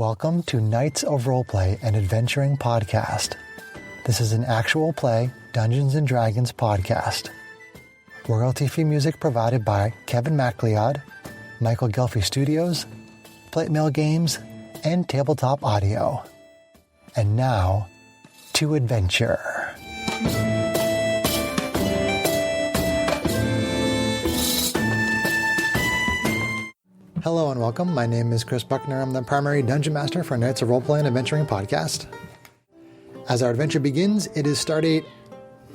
Welcome to Knights of Roleplay and Adventuring Podcast. This is an actual play Dungeons & Dragons podcast. Royalty-free music provided by Kevin MacLeod, Michael Gelfie Studios, Plate Mail Games, and Tabletop Audio. And now, to adventure. Hello and welcome. My name is Chris Buckner. I'm the primary Dungeon Master for Knights of Roleplay and Adventuring Podcast. As our adventure begins, it is Stardate...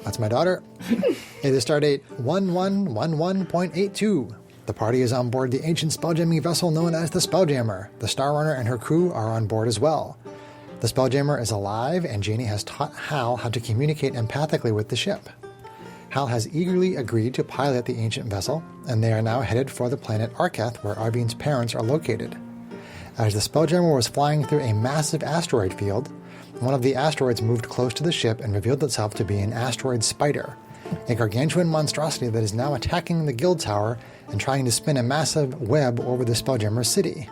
That's my daughter. It is Stardate 1111.82. The party is on board the ancient spelljamming vessel known as the Spelljammer. The Star Runner and her crew are on board as well. The Spelljammer is alive, and Janie has taught Hal how to communicate empathically with the ship. Hal has eagerly agreed to pilot the ancient vessel, and they are now headed for the planet Arketh, where Arvine's parents are located. As the Spelljammer was flying through a massive asteroid field, one of the asteroids moved close to the ship and revealed itself to be an asteroid spider, a gargantuan monstrosity that is now attacking the guild tower and trying to spin a massive web over the Spelljammer city.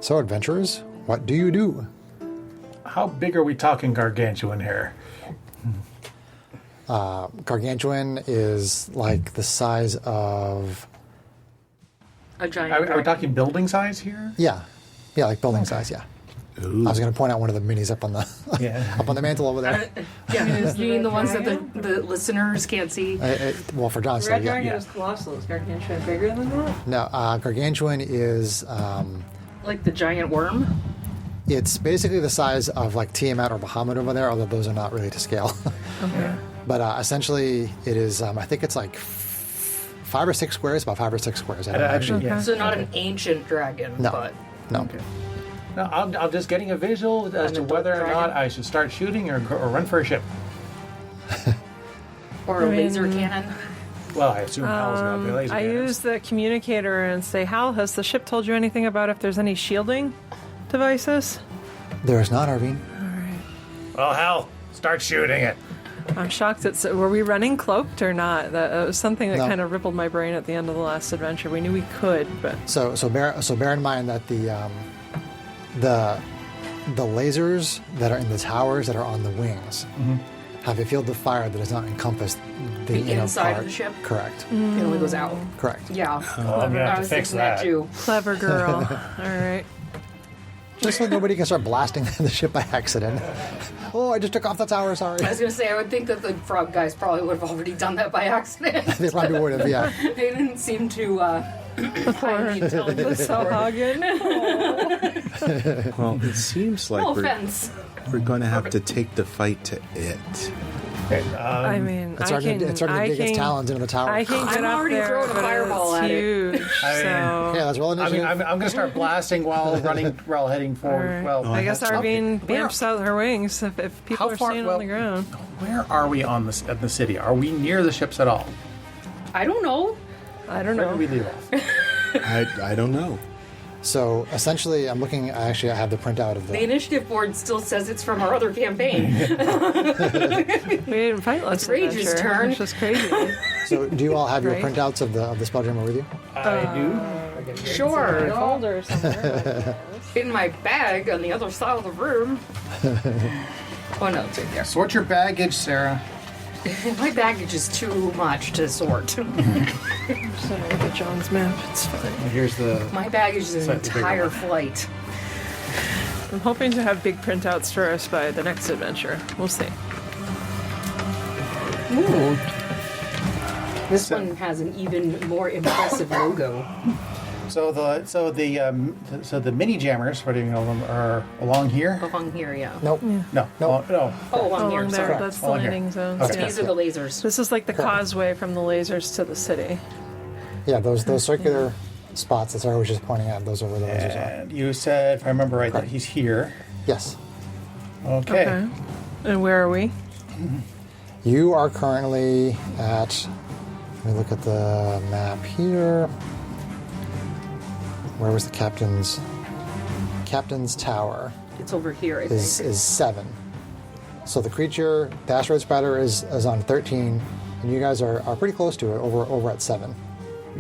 So, adventurers, what do you do? How big are we talking gargantuan here? Gargantuan is like the size of... A giant Are we talking building size here? Yeah, like building size, yeah. Ooh. I was going to point out one of the minis up on the up on the mantle over there. You mean the ones that the listeners can't see? Well, for John's Red sake, yeah. Dragon is colossal. Is Gargantuan bigger than that? No, Gargantuan is... like the giant worm? It's basically the size of like Tiamat or Bahamut over there, although those are not really to scale. Okay. But essentially, it is, I think it's like 5 or 6 squares, about 5 or 6 squares. I don't know. Actually, yeah. So not an ancient dragon, No. but... No. Okay. No, I'm just getting a visual as to whether or not I should start shooting or run for a ship. Or a laser cannon. Well, I assume Hal's got the laser I cannons. use the communicator and say, Hal, has the ship told you anything about if there's any shielding devices? There is not, Arvine. Well, Hal, start shooting it. I'm shocked. Were we running cloaked or not? That was something that No. kind of rippled my brain at the end of the last adventure. We knew we could, but... So bear in mind that the lasers that are in the towers that are on the wings have a field of fire that does not encompass the inside part. of the ship? Correct. It only goes out. Correct. Yeah. I'm going to I have to was fix thinking that too. Clever girl. All right. Just so nobody can start blasting the ship by accident. Oh, I just took off the tower, sorry. I was going to say, I would think that the frog guys probably would have already done that by accident. They probably would have, yeah. They didn't seem to highly intelligent. So Hagen. Well, it seems like No offense. we're going to have to take the fight to it. Okay, I mean, It's starting to dig its talons into the tower. I can get I'm up already there, throwing a but fireball it's at it. huge. Yeah, let's roll I initiative. mean, I'm going to start blasting while heading forward. Right. Well, I guess Arvine Where- bamps out her wings if people How are far- staying well- on the ground. Where are we on the city? Are we near the ships at all? I don't know. I don't Where know. do we leave off? I don't know. So essentially, I'm looking. Actually, I have the printout of The the. initiative board still says it's from our other campaign. We didn't fight last Rage's adventure. turn. It's just crazy. So, do you all have your Right. printouts of the Spelljammer with you? I do. Sure. Folder somewhere. In my bag on the other side of the room. Oh no, it's in there. Sort your baggage, Sarah. My baggage is too much to sort. So look at John's map. It's fine. Here's the. My baggage is an Slightly bigger entire one. flight. I'm hoping to have big printouts for us by the next adventure. We'll see. Ooh. This one has an even more impressive logo. So the mini jammers, what do you know them, are along here? Along here, yeah. Nope. No, Nope. no. Oh, along here, Along there, sorry. that's the Along here. landing zone. Okay. These are the lasers. This is like the causeway from the lasers to the city. Yeah, those circular spots that Sarah was just pointing at. Those are where the lasers are. And you said, if I remember right, that he's here. Yes. Okay. And where are we? You are currently at. Let me look at the map here. Where was the captain's tower? It's over here, I think. Is 7. So the creature, the Asteroid Spider, is on 13, and you guys are pretty close to it, over at 7.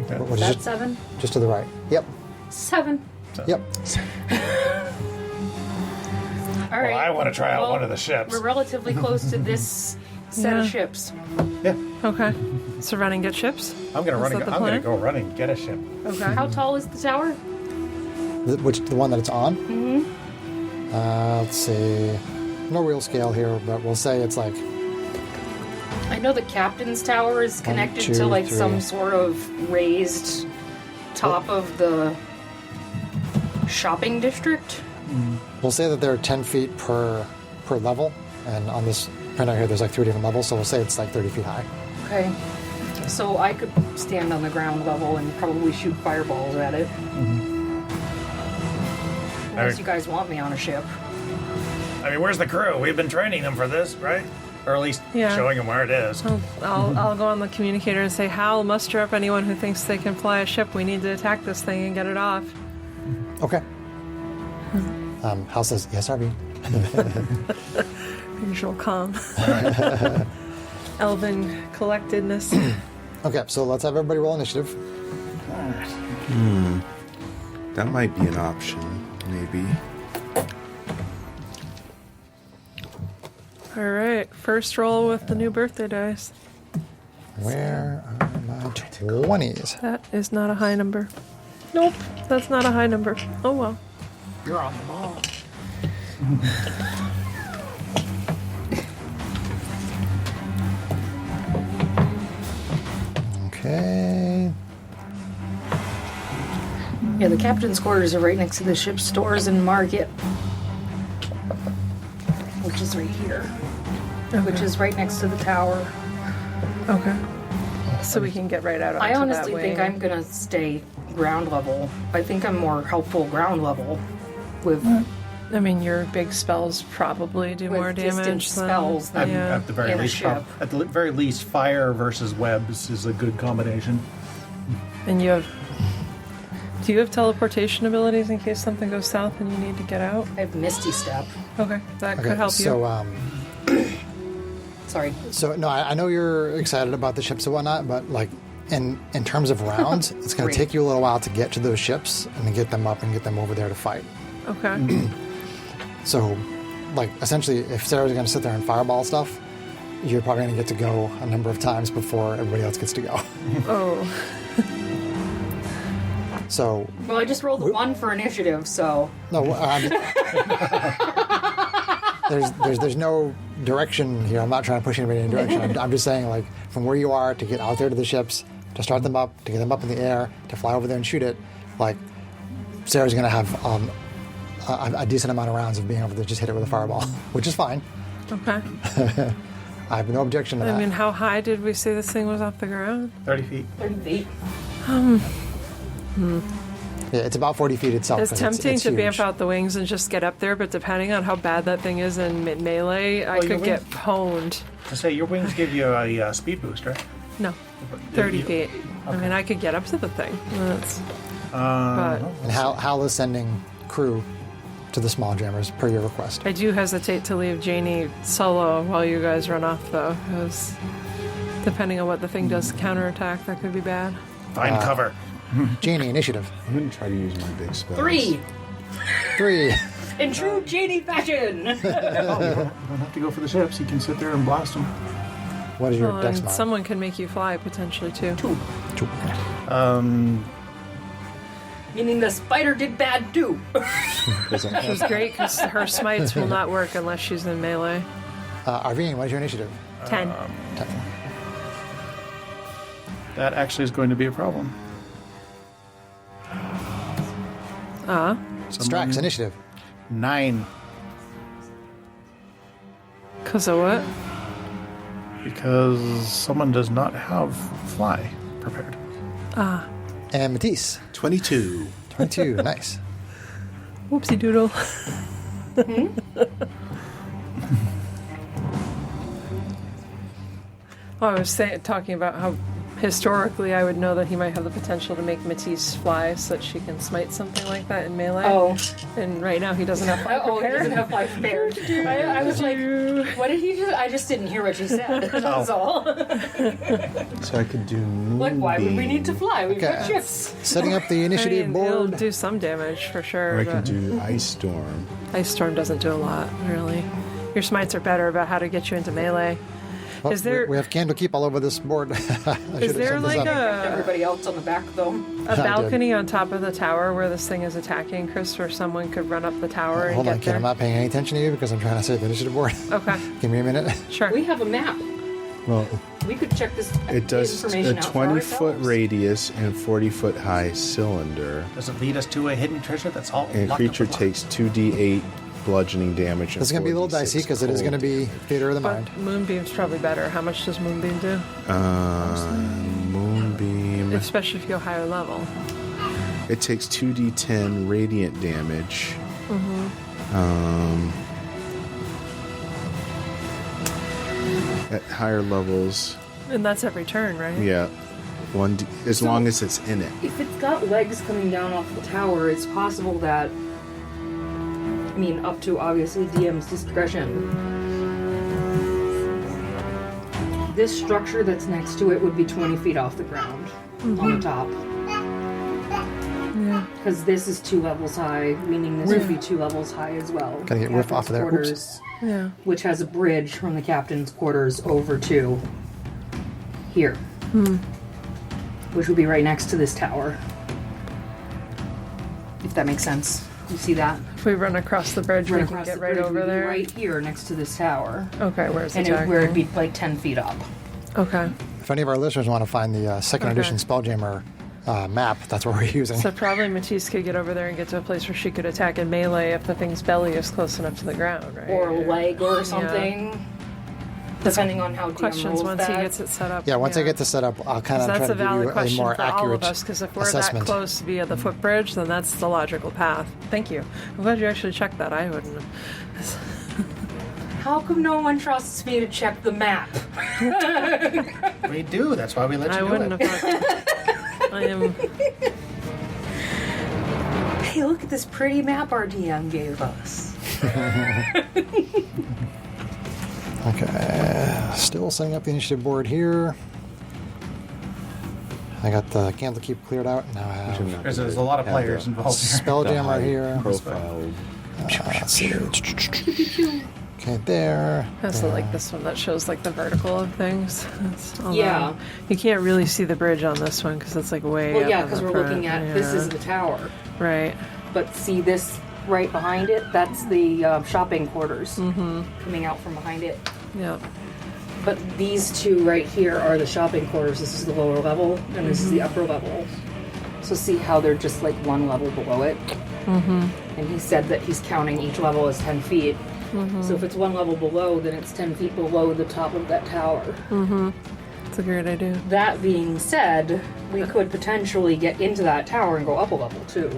Okay. Which Is is that 7? just to the right. Yep. 7. Yep. All right. Well, I want to try out Well, one of the ships. We're relatively close to this set of Yeah. ships. Yeah, Okay. So run and get ships? I'm gonna Is that the plan? go run and get a ship. Okay. How tall is the tower? The one that it's on? Mm-hmm. Let's see. No real scale here, but we'll say it's like I know the captain's tower is connected two, to like three. some sort of raised top of the shopping district. we'll say that there are 10 feet per level, and on this printout here, there's like 3 different levels, so we'll say it's like 30 feet high. Okay. So I could stand on the ground level and probably shoot fireballs at it. Unless you guys want me on a ship. I mean, where's the crew? We've been training them for this, right? Or at least Yeah. showing them where it is. I'll go on the communicator and say, Hal, muster up anyone who thinks they can fly a ship. We need to attack this thing and get it off. Okay. Hal says, yes, RV. Usual calm. Elven collectedness. Okay, so let's have everybody roll initiative. That might be an option, maybe. All right. First roll with the new birthday dice. Where are my 20s? That is not a high number. Nope. That's not a high number. Oh, well. You're on the ball. Okay. Yeah, the captain's quarters are right next to the ship's stores and market. Which is right here. Which is right next to the tower. Okay. So we can get right out onto I honestly that think wing. I'm gonna stay ground level. I think I'm more helpful ground level with I mean, your big spells probably do more distant damage than spells than Yeah. At the very in a least, ship. at the very least, fire versus webs is a good combination. And you have. Do you have teleportation abilities in case something goes south and you need to get out? I have Misty Step. Okay, that Okay, could help you. so, Sorry. So no, I know you're excited about the ships and whatnot, but like in terms of rounds, it's going to Great. take you a little while to get to those ships and to get them up and get them over there to fight. Okay. So, like essentially, if Sarah's going to sit there and fireball stuff, you're probably going to get to go a number of times before everybody else gets to go. Oh. So Well, I just rolled a 1 for initiative, so no, there's no direction here. I'm not trying to push anybody in any direction. I'm just saying, like, from where you are to get out there to the ships, to start them up, to get them up in the air, to fly over there and shoot it, like, Sarah's going to have a decent amount of rounds of being able to just hit it with a fireball, which is fine. Okay. I have no objection to that. I mean, how high did we say this thing was off the ground? 30 feet. 30 feet. Yeah, it's about 40 feet itself. It's and tempting it's to vamp huge. out the wings and just get up there, but depending on how bad that thing is in melee, I Well, your could get pwned. To say your wings give you a speed boost, right? No, 30 You- feet. I mean, I could get up to the thing. That's, Uh, but And Hal is sending crew to the small jammers per your request. I do hesitate to leave Janie solo while you guys run off, though, because depending on what the thing does to counterattack, that could be bad. Find cover. Janie, initiative. I'm going to try to use my big spells. 3! 3. In true Janie fashion! You don't have to go for the ships. You can sit there and blast them. What is your Well, dex and mod? someone can make you fly, potentially, too. 2. Meaning the spider did bad too. Which is great, because her smites will not work unless she's in melee. Arvine, what is your initiative? 10. 10. That actually is going to be a problem. Strax, initiative. 9. Because of what? Because someone does not have fly prepared. And Matisse, 22. 22. Nice. Whoopsie doodle. Oh, I was talking about how Historically, I would know that he might have the potential to make Matisse fly so that she can smite something like that in melee. Oh. And right now he doesn't have fly Oh, he prepared. doesn't have fly prepared. I was like, what did he do? I just didn't hear what she said. That's all. So I could do moonbeam. Like, why would we need to fly? We've got Okay. ships. Setting up the initiative It'll board. do some damage for sure. Or I could but do ice storm. Ice Storm doesn't do a lot, really. Your smites are better about how to get you into melee. Oh, Is there- we have Candlekeep all over this board. I should have Is there set this like up. Everybody else on the back, though. a did. balcony on top of the tower where this thing is attacking, Chris, where someone could run up the tower and Hold get on, Kid. there? I'm not paying any attention to you because I'm trying to save the initiative board. Okay, Give me a minute. sure. We have a map. Well, We could check this it does a information out for 20-foot ourselves. radius and 40-foot high cylinder. Does it lead us to a hidden treasure that's all And a locked creature up with takes 2d8 bludgeoning damage. This is going to be a little dicey because it is going to be theater of the mind. But Moonbeam's probably better. How much does Moonbeam do? Moonbeam. Especially if you go higher level. It takes 2d10 radiant damage. At higher levels, And that's every turn, right? yeah, as long as it's in it. If it's got legs coming down off the tower, it's possible that, I mean, up to obviously DM's discretion. This structure that's next to it would be 20 feet off the ground on the top. Yeah. Because this is 2 levels high, meaning this would be 2 levels high as well. Gotta get Whiff off of there. Oops. Quarters, Yeah. which has a bridge from the captain's quarters over to here. Which would be right next to this tower. If that makes sense. You see that? If we run across the bridge, Right we can across get the right bridge over would be there. right here next to this tower. Okay, where's the And where it'd tower? be like 10 feet up. Okay. If any of our listeners want to find the second Okay. edition Spelljammer map, that's what we're using. So probably Matisse could get over there and get to a place where she could attack in melee if the thing's belly is close enough to the ground, right? Or a leg or something. Depending on how DM Questions rolls once he that. gets it set up. Yeah, once I get this set up, I'll kind of try That's to a give valid you a question more for all of accurate us, because if we're assessment. that close via the footbridge, then that's the logical path. Thank you. I'm glad you actually checked that. I wouldn't. How come no one trusts me to check the map? it. We do. That's why we let you I do wouldn't it. have thought. I am. Hey, look at this pretty map our DM gave us. Okay, still setting up the initiative board here. I got the Candlekeep cleared out. Now I have There's a lot of players involved here. Spelljammer here. Profile. Let's see. Okay, there. I also like this one that shows like the vertical of things. Although Yeah. You can't really see the bridge on this one because it's like way. Well, up yeah, in because the we're front. looking at this Yeah. is the tower. Right. But see this right behind it? That's the shopping quarters coming out from behind it. Yeah. But these two right here are the shopping quarters. This is the lower level, and this is the upper level. So see how they're just like one level below it? And he said that he's counting each level as 10 feet. So if it's one level below, then it's 10 feet below the top of that tower. It's a great idea. That being said, we could potentially get into that tower and go up a level too.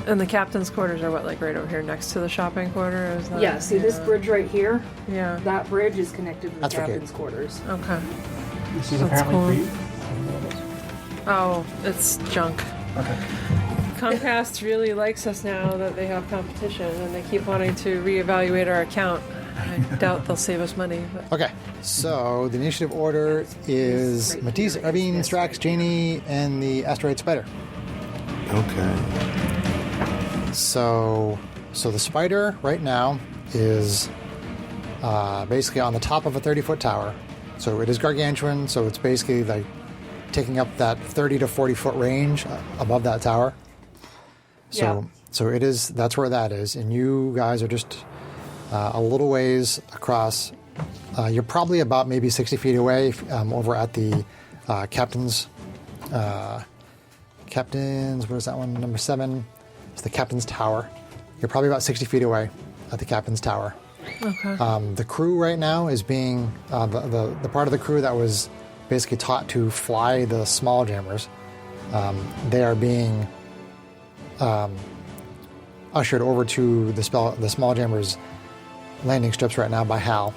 And the captain's quarters are what, like right over here next to the shopping quarter? Is that, Yeah, see this bridge right here? Yeah. That bridge is connected to the That's for captain's quarters. Okay. This is That's apparently cool. free. Oh, it's junk. Okay. Comcast really likes us now that they have competition, and they keep wanting to reevaluate our account. I doubt they'll save us money. But. Okay, so the initiative order is Matisse, Irvine, Strax, Janie, and the Asteroid Spider. Okay. So the spider right now is basically on the top of a 30-foot tower. So it is gargantuan. So it's basically like taking up that 30 to 40-foot range above that tower. So it is. That's where that is, and you guys are just a little ways across. You're probably about maybe 60 feet away over at the captain's. Captain's. What is that one? Number 7. It's the captain's tower. You're probably about 60 feet away at the captain's tower. Okay. The crew right now is being the part of the crew that was basically taught to fly the small jammers. They are being ushered over to the small jammers landing strips right now by Hal.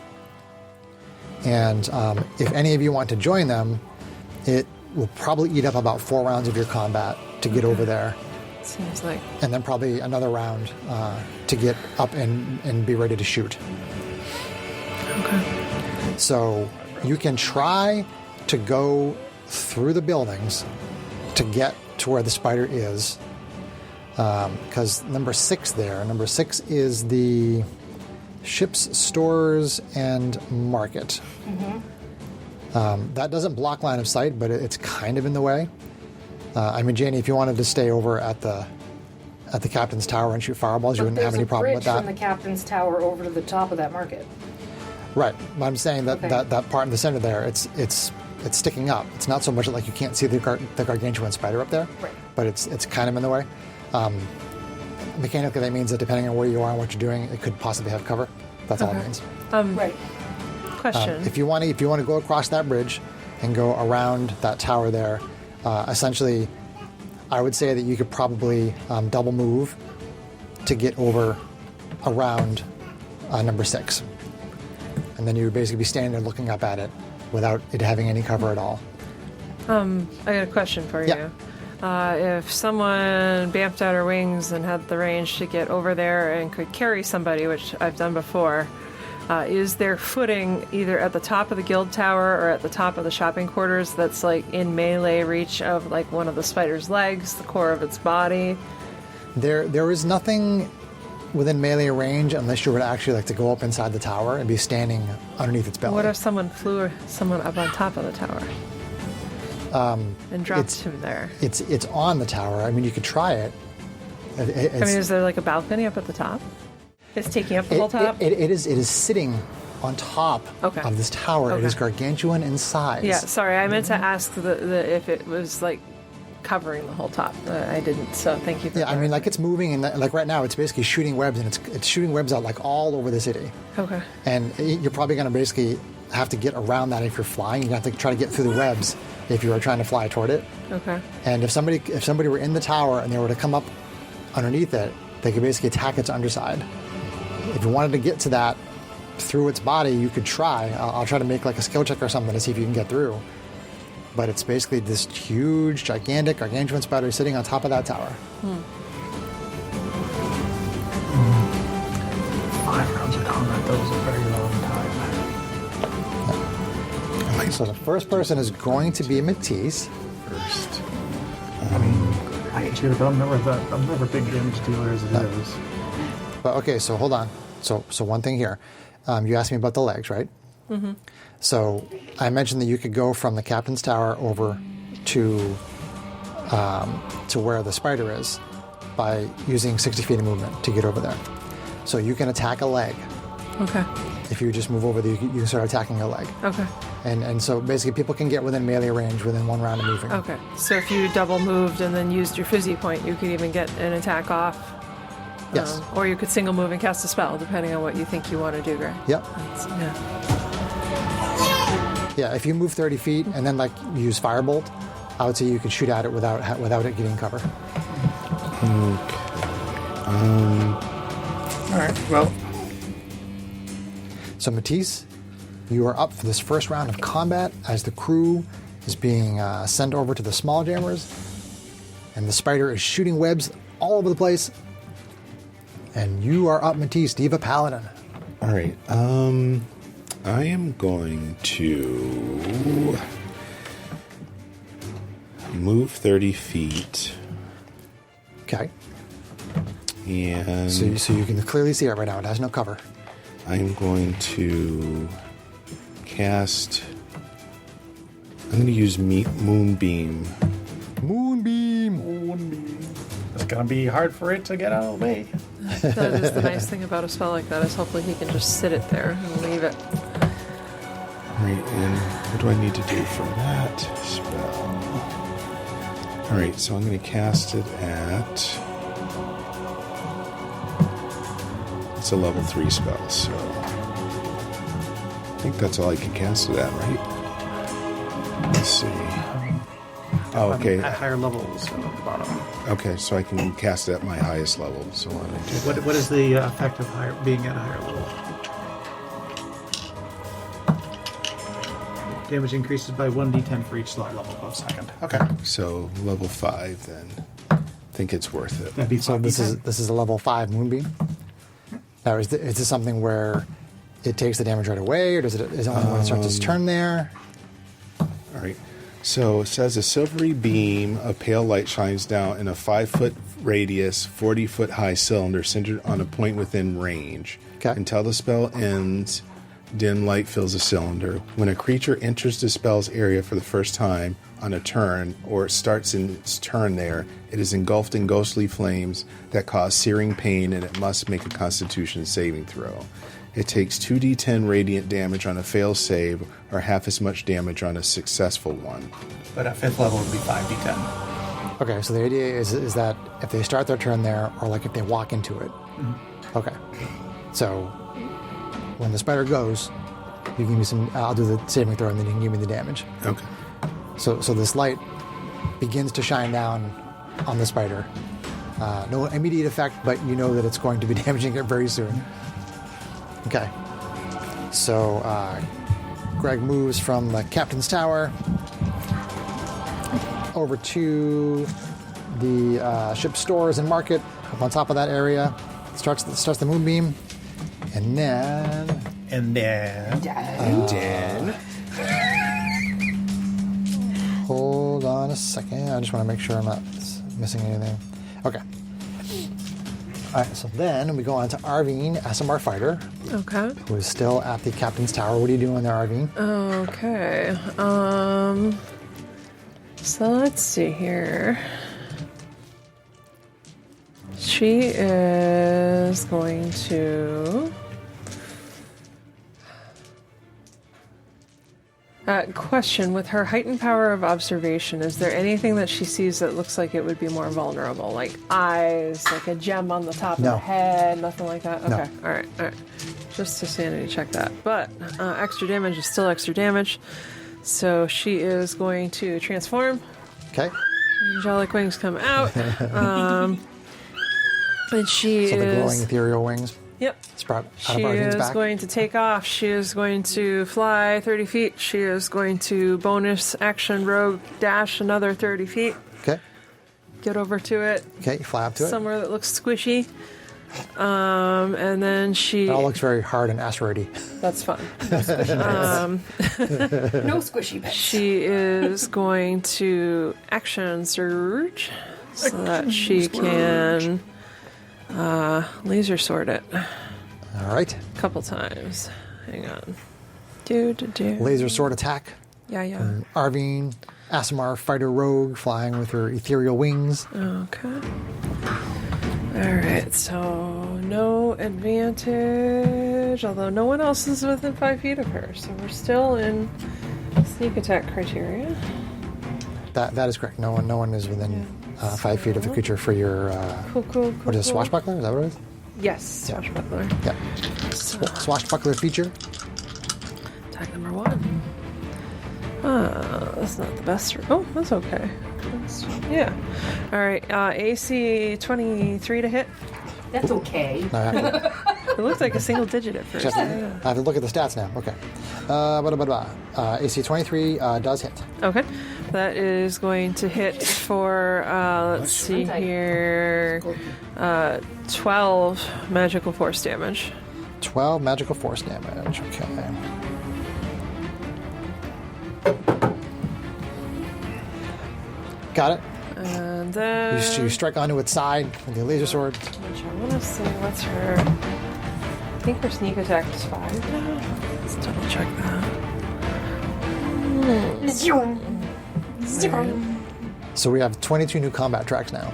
And if any of you want to join them, it will probably eat up about 4 rounds of your combat to get over there. Seems like. And then probably another round to get up and be ready to shoot. Okay. So you can try to go through the buildings to get to where the spider is. Because number 6 is the ships, stores, and market. That doesn't block line of sight, but it's kind of in the way. I mean, Janie, if you wanted to stay over at the captain's tower and shoot fireballs, you wouldn't have any problem with that. From the captain's tower over to the top of that market. Right, but I'm saying that, Okay. that part in the center there, it's sticking up. It's not so much like you can't see the gargantuan spider up there, Right. but it's kind of in the way. Mechanically, that means that depending on where you are and what you're doing, it could possibly have cover. That's all it means. Right. Question. If you want to go across that bridge and go around that tower there, essentially, I would say that you could probably double move to get over around number 6. And then you would basically be standing there looking up at it without it having any cover at all. I got a question for you. Yeah. If someone bamped out her wings and had the range to get over there and could carry somebody, which I've done before, is there footing either at the top of the guild tower or at the top of the shopping quarters that's like in melee reach of like one of the spider's legs, the core of its body? There is nothing within melee range unless you were to actually like to go up inside the tower and be standing underneath its belly. What if someone flew someone up on top of the tower and dropped him there? It's on the tower. I mean, you could try it. I mean, is there like a balcony up at the top? It's taking up the whole top? It is sitting on top of this tower. It Okay. is gargantuan in size. Yeah, sorry, I meant to ask if it was like covering the whole top. I didn't, so thank you for Yeah, I mean, like it's moving, and like right now, it's basically shooting webs, and it's shooting webs out like all over the city. Okay. And you're probably going to basically have to get around that if you're flying. You have to try to get through the webs if you are trying to fly toward it. Okay. And if somebody were in the tower and they were to come up underneath it, they could basically attack its underside. If you wanted to get to that through its body, you could try. I'll try to make like a skill check or something to see if you can get through. But it's basically this huge, gigantic gargantuan spider sitting on top of that tower. 5 rounds of combat, that was a very long time. So the first person is going to be Matisse. First. I mean, I hate you, but I'm never a big damage dealer as it is. But okay, so hold on. So one thing here. You asked me about the legs, right? Mm-hmm. So I mentioned that you could go from the captain's tower over to where the spider is by using 60 feet of movement to get over there. So you can attack a leg. Okay. If you just move over there, you can start attacking a leg. Okay. And so basically people can get within melee range within 1 round of moving. Okay. So if you double moved and then used your fizzy point, you could even get an attack off. Yes. Or you could single move and cast a spell, depending on what you think you want to do, Greg. Yep. Yeah. Yeah, if you move 30 feet and then like use Firebolt, I would say you could shoot at it without it getting cover. Okay. All right, well, So Matisse, you are up for this first round of combat as the crew is being sent over to the small jammers, and the spider is shooting webs all over the place. And you are up, Matisse, Diva Paladin. All right. I am going to move 30 feet. Okay. And So you can clearly see it right now. It has no cover. I'm going to cast. I'm going to use Moonbeam. Moonbeam. it's going to be hard for it to get out of the way. That is the nice thing about a spell like that, is hopefully he can just sit it there and leave it. Right, and what do I need to do for that spell? All right, so I'm going to cast it at. It's a level 3 spell, so I think that's all I can cast it at, right? Let's see. Oh, okay. At higher levels at the bottom. Okay, so I can cast it at my highest level. So why don't I do that? What is the effect of being at a higher level? damage increases by 1d10 for each slot level above second. Okay. So level 5 then. I think it's worth it. That'd be So this is a level 5 moonbeam. Now, is this something where it takes the damage right away, or is it only when it starts its turn there? All right. So it says a silvery beam of pale light shines down in a 5-foot radius, 40-foot high cylinder centered on a point within range. Okay. Until the spell ends, dim light fills the cylinder. When a creature enters the spell's area for the first time on a turn, or it starts in its turn there, it is engulfed in ghostly flames that cause searing pain, and it must make a Constitution saving throw. It takes 2d10 radiant damage on a fail save, or half as much damage on a successful one. But at 5th level, it would be 5d10. Okay, so the idea is that if they start their turn there, or like if they walk into it. Mm-hmm. Okay. So when the spider goes, you give me some. I'll do the saving throw, and then you can give me the damage. Okay. So this light begins to shine down on the spider. No immediate effect, but you know that it's going to be damaging it very soon. Okay. So Greg moves from the captain's tower over to the ship's stores and market up on top of that area. Starts the moonbeam, and then hold on a second. I just want to make sure I'm not missing anything. Okay. All right, so then we go on to Arvine, SMR fighter, Okay. who is still at the captain's tower. What are you doing there, Arvine? Okay. So let's see here. She is going to... question, with her heightened power of observation, is there anything that she sees that looks like it would be more vulnerable? Like eyes, like a gem on the top of No. her head, nothing like that? No. Okay, all right. Just to sanity check that. But extra damage is still extra damage. So she is going to transform. Okay. Angelic wings come out. And she So the glowing is... ethereal wings Yep. sprout out She of Arvine's is back. going to take off. She is going to fly 30 feet. She is going to bonus action rogue dash another 30 feet. Okay. Get over to it. Okay, you fly up to it. Somewhere that looks squishy. And then she... It all looks very hard and asteroidy. That's fun. No squishy bits. She is going to action surge so that she can laser sword it All right. a couple times. Hang on. Laser sword attack. Yeah. Arvine, Asimar, fighter rogue, flying with her ethereal wings. Okay. Alright, so no advantage, although no one else is within 5 feet of her, so we're still in sneak attack criteria. That is correct. No one is within 5 feet of the creature for your Cool. what is it, swashbuckler? Is that what it is? Yes, Yeah. swashbuckler. Yeah. Swashbuckler feature. Attack number 1. That's not the best. Oh, that's okay. Yeah. Alright, AC 23 to hit. That's okay. I have, It looked like a single digit at first. I have to look at the stats now. Okay. AC 23 does hit. Okay. That is going to hit for, let's see here, 12 magical force damage. 12 magical force damage. Okay. Got it. And then... You strike onto its side with your laser sword. Which I want to say, what's her... I think her sneak attack is 5 now. Let's double check that. So we have 22 new combat tracks now.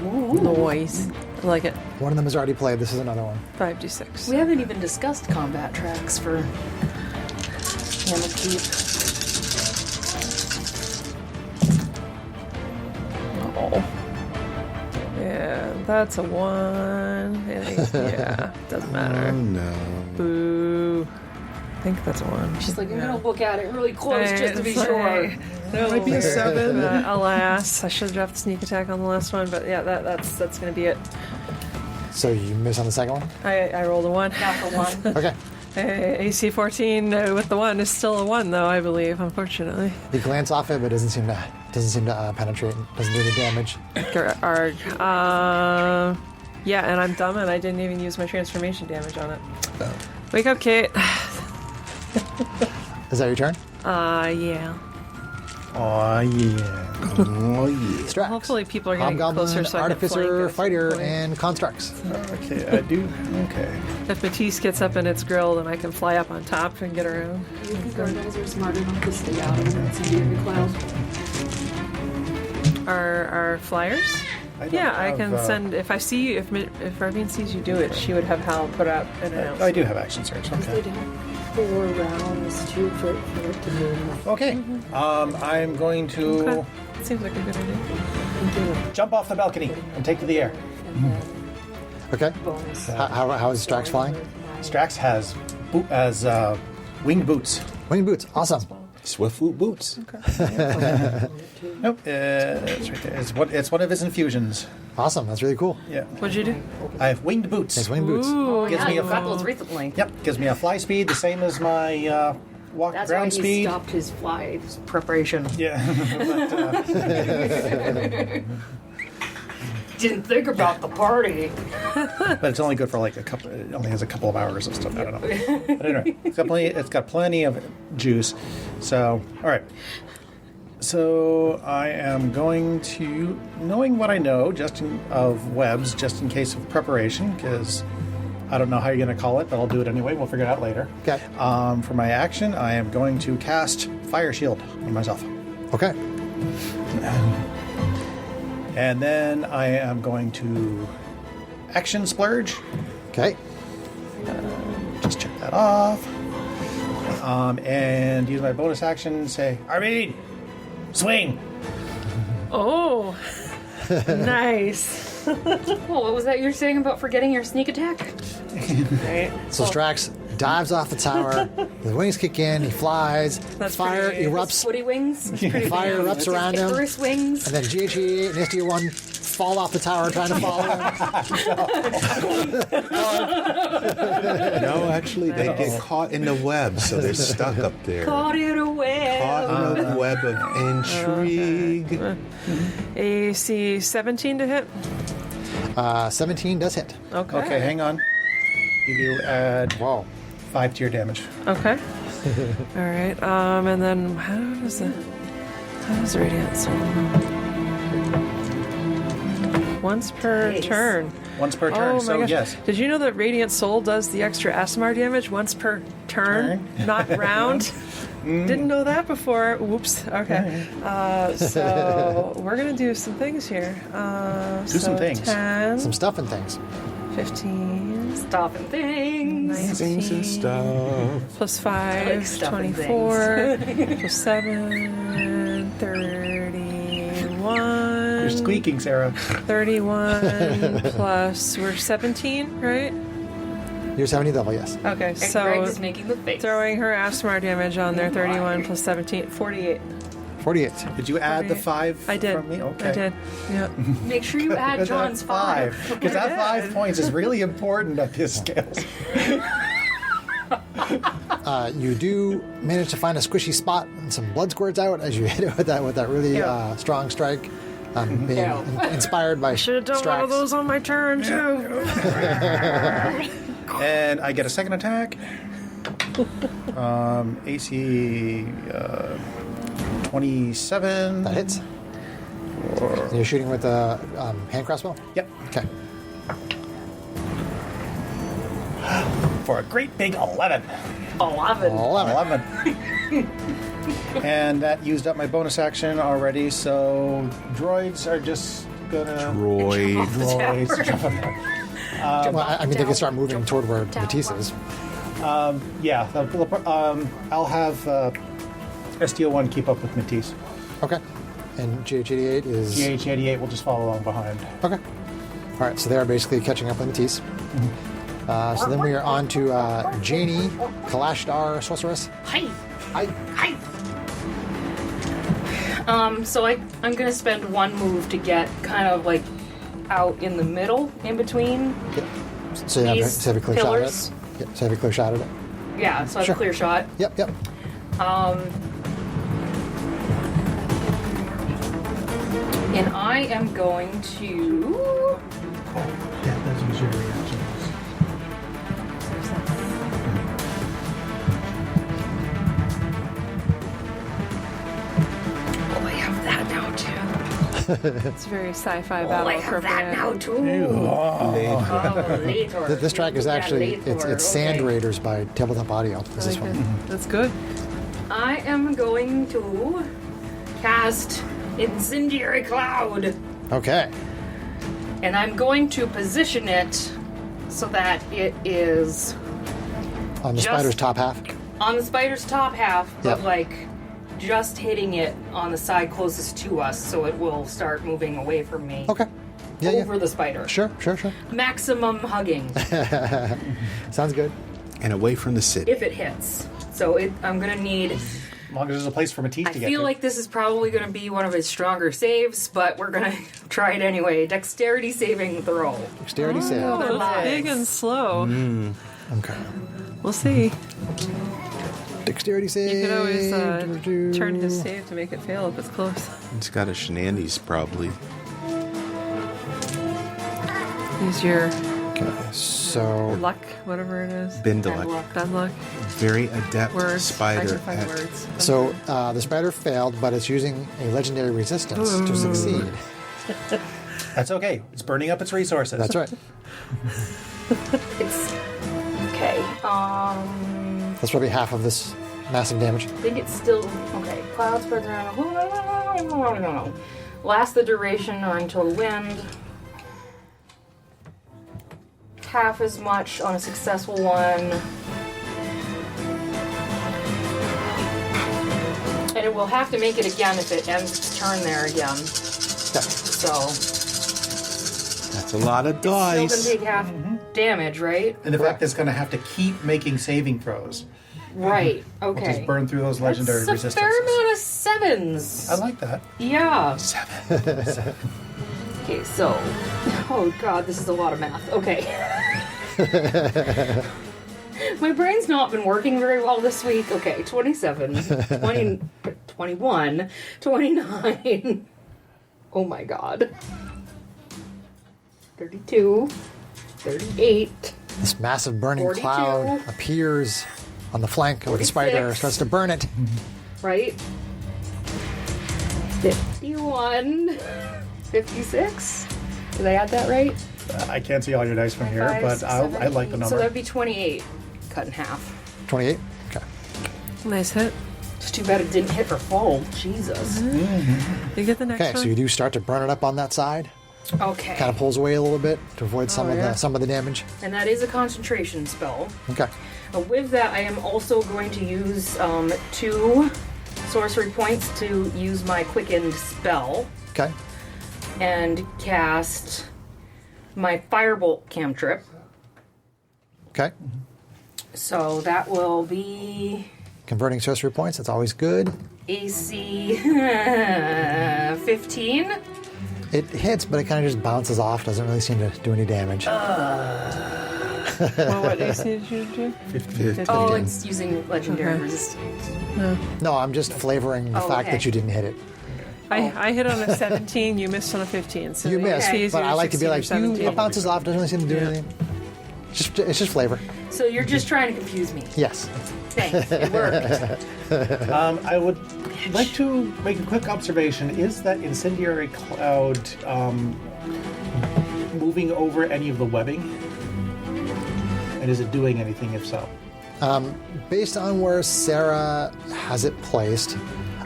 Noise. I like it. One of them is already played. This is another one. 5d6. We haven't even discussed combat tracks for Hammer Keep. Oh. Yeah, that's a 1. Yeah, doesn't matter. Oh no. Boo. I think that's a 1. She's like, I'm gonna look at it really close just to be sure. That might be a 7. Alas, I should have dropped sneak attack on the last one, but yeah, that's gonna be it. So you miss on the second one? I rolled a 1. Not the one. Okay. AC 14 with the 1 is still a 1, though, I believe, unfortunately. You glance off it, but it doesn't seem to penetrate. Doesn't do any damage. Arg. Yeah, and I'm dumb, and I didn't even use my transformation damage on it. Oh. Wake up, Kate. Is that your turn? Yeah. Oh, yeah. Oh, yeah. Strax. Hopefully people are getting Hobgoblin, closer so I can Artificer, flank Fighter, it. and Constructs. Okay, I do. Okay. If Matisse gets up and it's grilled, then I can fly up on top and get around. You think our guys are smart enough to stay out of that Siberian cloud? Our flyers? don't Yeah, I have, can send. If I see you, if Ravine sees you do it, she would have Hal put out an announcement. I do have action surge. Okay. They have 4 rounds for it to move. Okay. I'm going to Okay. Seems like a good idea. jump off the balcony and take to the air. Okay. Bonus. How is Strax flying? Strax has winged boots. Winged boots. Awesome. Swiftfoot boots. Nope, it's right there. It's one of his infusions. Awesome. That's really cool. Yeah, What'd you do? I have winged boots. It's winged boots. Oh, Gives yeah, me you a got those recently. Yep, gives me a fly speed the same as my walk That's why ground he speed. stopped his fly preparation. Yeah, Didn't think about the party. but it's only good for like a couple. It only has a couple of hours of stuff. I don't know. But anyway, it's got plenty of juice. So, all right. So I am going to, knowing what I know, of webs, just in case of preparation, because I don't know how you're going to call it, but I'll do it anyway. We'll figure it out later. Okay. For my action, I am going to cast Fire Shield on myself. Okay. And then I am going to Action Splurge. Okay. Just check that off. And use my bonus action, say, Armin, swing. Oh, nice. Well, what was that you were saying about forgetting your sneak attack? Right. So Strax dives off the tower. The wings kick in. He flies. That's Fire pretty- erupts. Footy wings? Fire erupts around him. Icarus wings? And then GH88 and SDO1 fall off the tower trying to follow him. No, actually, they get caught in the web, so they're stuck up there. Caught in a web. Caught in a web of intrigue. AC 17 to hit. 17 does hit. Okay. Okay, hang on. You add Whoa. 5 to your damage. Okay. All right. And then how does the radiant soul? Once per Nice. turn. Once per Oh turn, my so gosh. yes. Did you know that Radiant Soul does the extra ASMR damage once per turn, not round? Didn't know that before. Whoops. Okay. So we're going to do some things here. Do some things. 10, Some stuff and things. 15, Stuff and things. Things and 19, stuff. plus I like 5, stuff and 24, plus 7, 31. You're squeaking, Sarah. 31 plus, we're 17, right? You're 70th level, yes. Okay, And so Greg is making the face. throwing her ASMR damage on there, 31 plus 17, 48. 48. Did you add the 48. 5 I did. from me? Okay. I did. Yeah. Make sure you add John's 5. Because that 5 points is really important at this scale. You do manage to find a squishy spot and some blood squirts out as you hit it with that really strong strike. Being inspired by Should have done one of Strax. those on my turn, too. And I get a second attack. AC 27. That hits. And you're shooting with a hand crossbow? Yep. Okay. For a great big 11. 11. 11. And that used up my bonus action already, so droids are just gonna... Droid. Droids. jump up there. Well, I mean, they can start moving toward where Matisse is. Yeah, I'll have STO1 keep up with Matisse. Okay. And GH88 is... GH88 will just follow along behind. Okay. All right, so they are basically catching up with Matisse. So then we are on to Janie, Kalashdar Sorceress. Hi. Hi. Hi. So I'm gonna spend one move to get kind of like out in the middle, in between. So you have, These so have a clear shot at pillars. it? Yeah, so have a clear shot at it? Yeah, so I have Sure. a clear shot. Yep. And I am going to. That does use your reactions. Oh, I have that now too. It's very sci-fi Oh, battle I have that appropriate. now too. Later. Oh, later. This track is Yeah, actually later. it's Sand Okay. Raiders by Tabletop Audio. Is this Really one? good. That's good. I am going to cast Incendiary Cloud. Okay. And I'm going to position it so that it is On the Just- spider's top half. on the spider's top half, but Yep. like just hitting it on the side closest to us so it will start moving away from me. Okay. Yeah. Over the spider. Sure. Maximum hugging Sounds good. And away from the city. if it hits. So I'm going to need. As long as there's a place for Matisse I to get feel to. like this is probably going to be one of his stronger saves, but we're going to try it anyway. Dexterity saving throw. Dexterity Oh, save. They're it's lives. big and slow. Okay. We'll see. Dexterity save. You could always Do-do-do. turn his save to make it fail if it's close. It's got a shenanigans, probably. Use your Okay. So luck, whatever it is. Bindalek. Bad luck. Very adept Words. I spider can find at words. the spider failed, but it's using a legendary resistance to succeed. That's okay. It's burning up its resources. That's right. It's. Okay. That's probably half of this massive damage. I think it's still. Okay. Cloud spreads around. Lasts the duration or until wind. Half as much on a successful one. And it will have to make it again if it ends its turn there again. Okay. So. That's a lot of Still dice. gonna take half damage, right? And in fact, it's going to have to keep making saving throws. Right. We'll Okay. just burn through those legendary That's a resistances. fair amount of sevens. I like that. Yeah. 7. Okay, so. Oh god, this is a lot of math. Okay. My brain's not been working very well this week. Okay, 27, 20, 21, 29. Oh my god. 32, 38. This massive burning 42. cloud appears on the flank of the spider, 46. starts to burn it. Right? 51, 56. Did I add that right? I can't see all your dice from here, 5, but 6, I 7, like the 8. number. So that'd be 28 cut in half. 28. Okay. Nice hit. It's too bad it didn't hit for full. Jesus. You get the next Okay, one? so you do start to burn it up on that side. Okay. Kind of pulls away a little bit to avoid some yeah. of the damage. And that is a concentration spell. Okay. With that, I am also going to use 2 sorcery points to use my quickened spell Okay. and cast my firebolt cantrip. Okay. So that will be Converting sorcery points, that's always good. AC 15. It hits, but it kind of just bounces off. Doesn't really seem to do any damage. Well, what AC did you do? 50. Oh, it's using legendary Okay. resistance. No, I'm just flavoring the Oh, fact okay. that you didn't hit it. I hit on a 17, you missed on a 15. So You missed, it's but I like to be 16 or like, 17. it bounces off, doesn't really seem to do anything. It's just flavor. So you're just trying to confuse me. Yes. Thanks. It worked. I would like to make a quick observation. Is that incendiary cloud moving over any of the webbing? And is it doing anything if so? Based on where Sarah has it placed,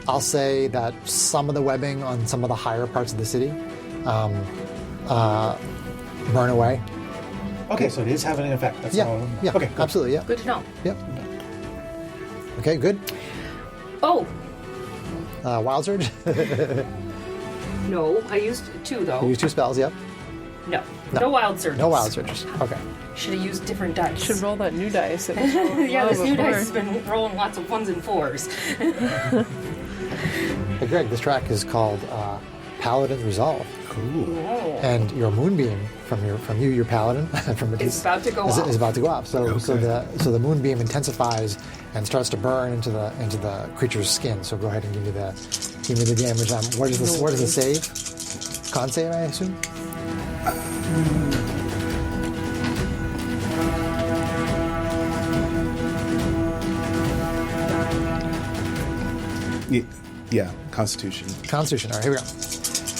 I'll say that some of the webbing on some of the higher parts of the city burn away. Okay, so it is having an effect. That's Yeah, all. yeah, Okay, cool. absolutely, yeah. Good to know. Yep. Okay, good. Oh, Wild Surge. no. I used 2, though. You use 2 spells, yep. No. No wild surges. No Wild Surges. Okay. Should have used different dice. Should roll that new dice. It was rolling Yeah, low this new before. dice has been rolling lots of 1s and 4s. Hey, Greg, this track is called Paladin's Resolve. Cool. And your moonbeam from you, your paladin, from Matisse, It's about to go is, off. is about to go off. So Okay. the moonbeam intensifies and starts to burn into the creature's skin. So go ahead and give me the damage. What is the save? Con save, I assume. Yeah, Constitution. Constitution. All right, here we go.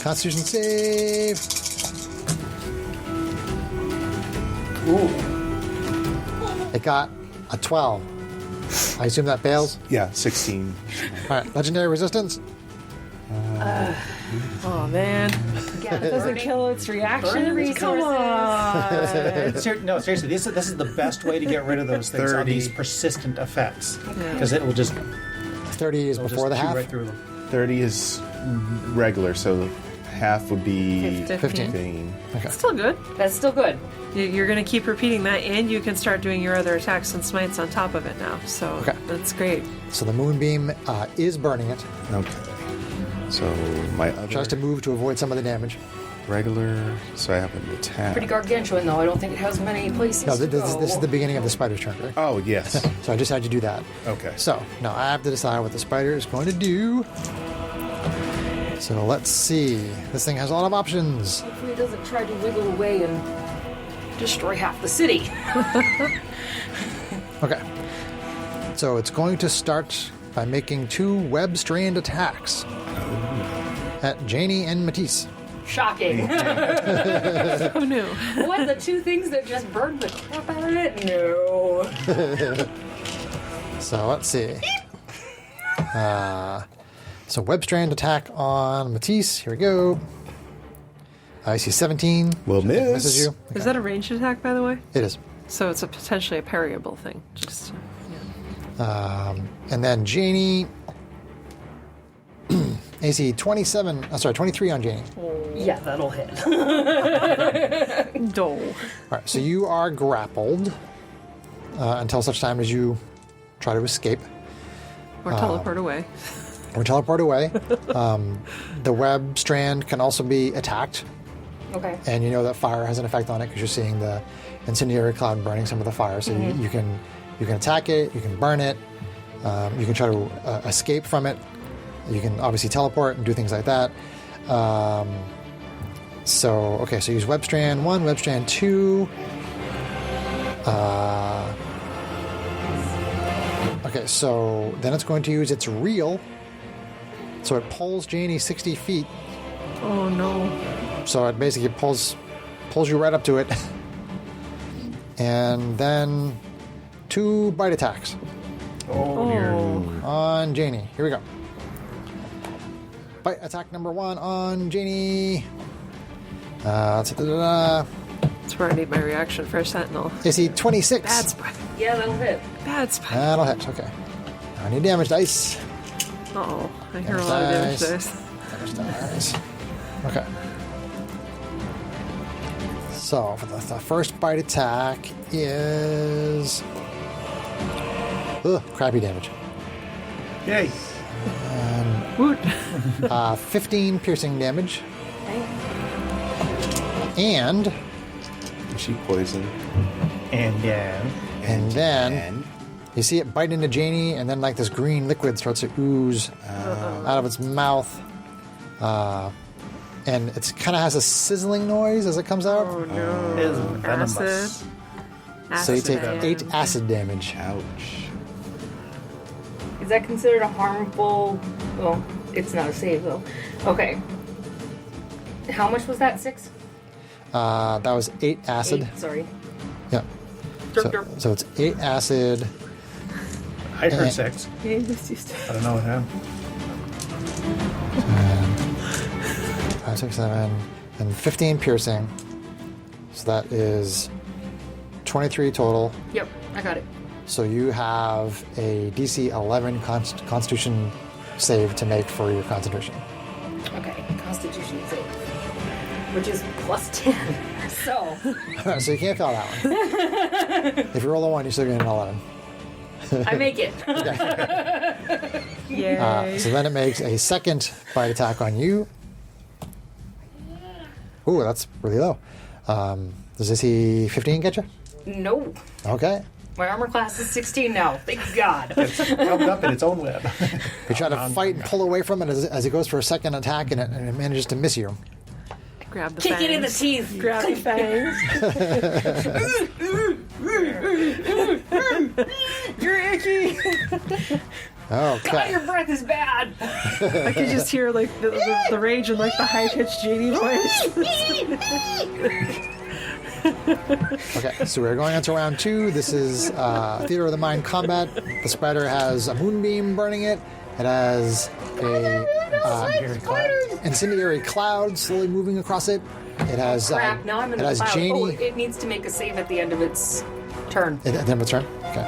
Constitution save. Ooh. It got a 12. I assume that fails. Yeah, 16. All right, legendary resistance. Oh man, Again, doesn't burning. kill its Burn reaction. resources. Come on. No, seriously, this is the best way to get rid of those things on 30. these persistent effects. Yeah. Because it will just, 30 is it'll before the just chew half. right through them. 30 is regular, so half would be 15. 15. Okay. Still good. That's still good. You're going to keep repeating that, and you can start doing your other attacks and smites on top of it now. So Okay. that's great. So the moonbeam is burning it. Okay. So my other Tries to move to avoid some of the damage. regular, so I have an attack. Pretty gargantuan, though. I don't think it has many places No, to this go. is the beginning of the spider's turn, right? Oh, yes. So I just had you do that. Okay. So now I have to decide what the spider is going to do. So let's see. This thing has a lot of options. Hopefully it doesn't try to wiggle away and destroy half the city. Okay. So it's going to start by making 2 web strand attacks at Janie and Matisse. Shocking. Oh no. What, the 2 things that just burned the crap out of it? No. So let's see. So web strand attack on Matisse. Here we go. I see 17. Will which I think miss. Misses you. Is that a ranged attack, by the way? It is. So it's potentially a parryable thing. Just And then Janie. AC 23 on Janie. Yeah, that'll hit. dole. All right, so you are grappled until such time as you try to escape Or teleport away. or teleport away. The web strand can also be attacked, Okay. and you know that fire has an effect on it because you're seeing the incendiary cloud burning some of the fire. So you can attack it, you can burn it, you can try to escape from it. You can obviously teleport and do things like that. So use web strand 1, web strand 2. Okay, so then it's going to use its reel. So it pulls Janie 60 feet. Oh no. So it basically pulls you right up to it. And then 2 bite attacks Oh, dear. on Janie. Here we go. Bite attack number 1 on Janie. That's where I need my reaction for a sentinel. AC 26. Bad spot. Yeah, that'll hit. Bad spot. That'll hit. Okay. I need damage dice. Uh-oh. I hear a Damage lot of damage dice. dice. Damage dice. Okay. So for the first bite attack is crappy damage. Yay. Woot. 15 piercing damage, Okay. and Is she poisoned? And yeah. then you see it bite into Janie, and then like this green liquid starts to ooze out of its mouth, and it kind of has a sizzling noise as it comes out. Oh no. Is venomous. Acid. So you take Acid. 8 acid damage. Ouch. Is that considered a harmful... Well, it's not a save, though. Okay. How much was that? 6? That was 8 acid. 8, sorry. Yeah. Derp, derp. So it's 8 acid. I heard 6. Yeah, this used to- I don't know what happened. 5, 6, 7, and 15 piercing. So that is 23 total. Yep, I got it. So you have a DC 11 Constitution save to make for your concentration. Okay, Constitution save. Which is plus 10. So, So you can't fail that one. If you roll a 1, you're still getting an 11. I make it. Yay. So then it makes a second bite attack on you. Ooh, that's really low. Does this 15 get you? No. Okay. My armor class is 16 now. Thank God. It's covered up in its own web. You try to fight and pull away from it as it goes for a second attack, and it manages to miss you. Grab the Kick fangs. it in the teeth. Grab the fangs. You're icky. God, Okay. your breath is bad. I could just hear like the rage in like the high pitched genie voice. Okay, so we're going into round 2. This is Theater of the Mind combat. The spider has a moonbeam burning it. It has a incendiary cloud slowly moving across it. It has Crap, now I'm in it the has cloud. Janie. Oh, it needs to make a save at the end of its turn. At the end of its turn? Okay.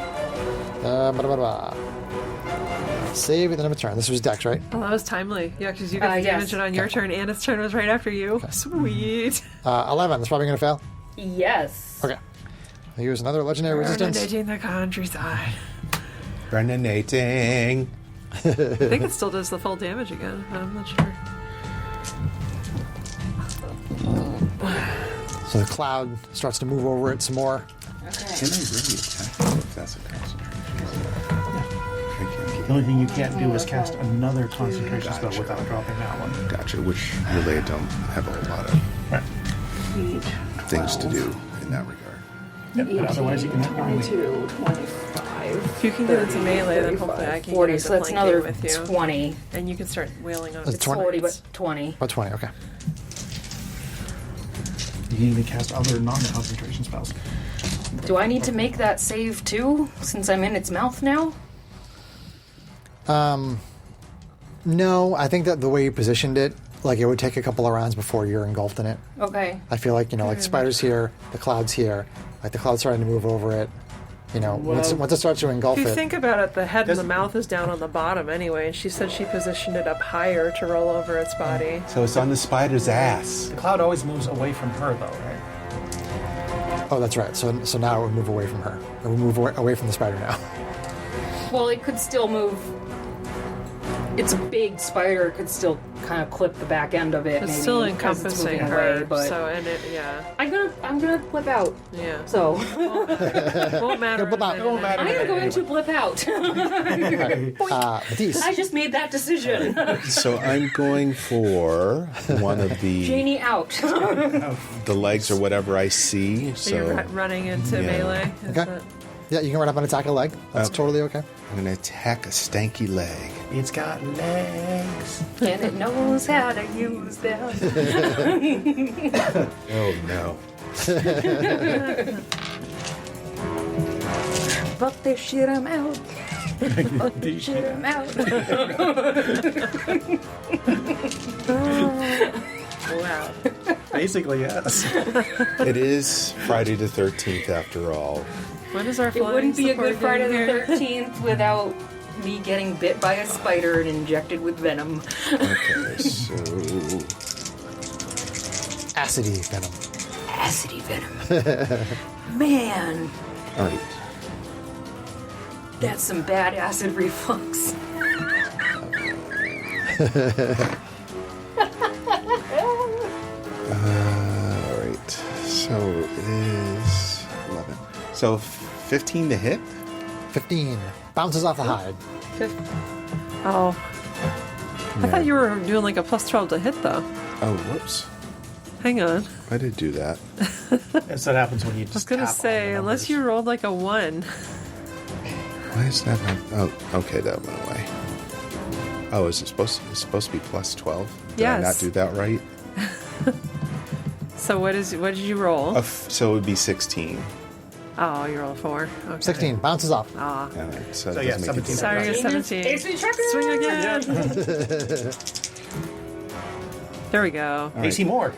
Save at the end of its turn. This was Dex, right? Oh, that was timely. Yeah, because you got the yes. damage it on your turn, and its turn was right after you. Sweet. 11. That's probably going to fail. Yes. Okay. I'll use another legendary resistance. Originating the countryside. Grenading. I think it still does the full damage again, but I'm not sure. So the cloud starts to move over it some more. Can I really attack if that's a concentration? The only thing you can't do is cast another concentration spell without dropping that one. Gotcha, which really I don't have a whole lot of things to do in that regard. Yep, but otherwise you can have 22, 25. If you can get into melee, then hopefully I can 40, get so that's into flanking another with you. 20. And you can start wailing on It's It's 20. 40, but 20. About 20, okay. You can even cast other non-concentration spells. Do I need to make that save too, since I'm in its mouth now? No, I think that the way you positioned it, like it would take a couple of rounds before you're engulfed in it. Okay. I feel like, like the spider's here, the cloud's here, like the cloud's starting to move over it. Once it starts to engulf If you it. think about it, the head and the Does- mouth is down on the bottom anyway, and she said she positioned it up higher to roll over its body. So it's on the spider's ass. The cloud always moves away from her, though, right? Oh, that's right. So now it would move away from her. It would move away from the spider now. Well, it could still move. It's a big spider. It could still kind of clip the back end of it. It's maybe, still as it's encompassing moving her, away, but so, and it, yeah. I'm gonna blip out. Yeah. So Won't matter. Blip out. if It won't matter. I am going to blip out. Matisse. I just made that decision. So I'm going for one of the Janie out. the legs or whatever I see. Are So you I'm running into Yeah. melee? Is Okay. that- Yeah, you can run up and attack a leg. That's totally okay. going to attack a stanky leg. It's got legs. And it knows how to use them. Oh no. But they shit them out. But they shit them out. Wow. Basically, yes. It is Friday the 13th after all. When is our It flying wouldn't be a support good Friday getting the here? 13th without me getting bit by a spider and injected with venom. Okay, so Acidy venom. Acidy venom. Man, all right. that's some bad acid reflux. All right. So it is 11. So 15 to hit. 15. Bounces off the hide. Oh. I thought you were doing like a plus 12 to hit, though. Oh, whoops. Hang on. I did do that. That's what happens when you just I was going to tap on say, the unless numbers. you rolled like a 1. Why is that not? Oh, okay, that went away. Oh, is it supposed to be plus 12? Did I not Yes. do that right? So what did you roll? So it would be 16. Oh, you rolled a 4. Okay. 16. Bounces off. Ah. All right, so, So it yeah, doesn't make a 17. Sorry, you're 17. AC tracker! Swing again. There we go. All right, AC more.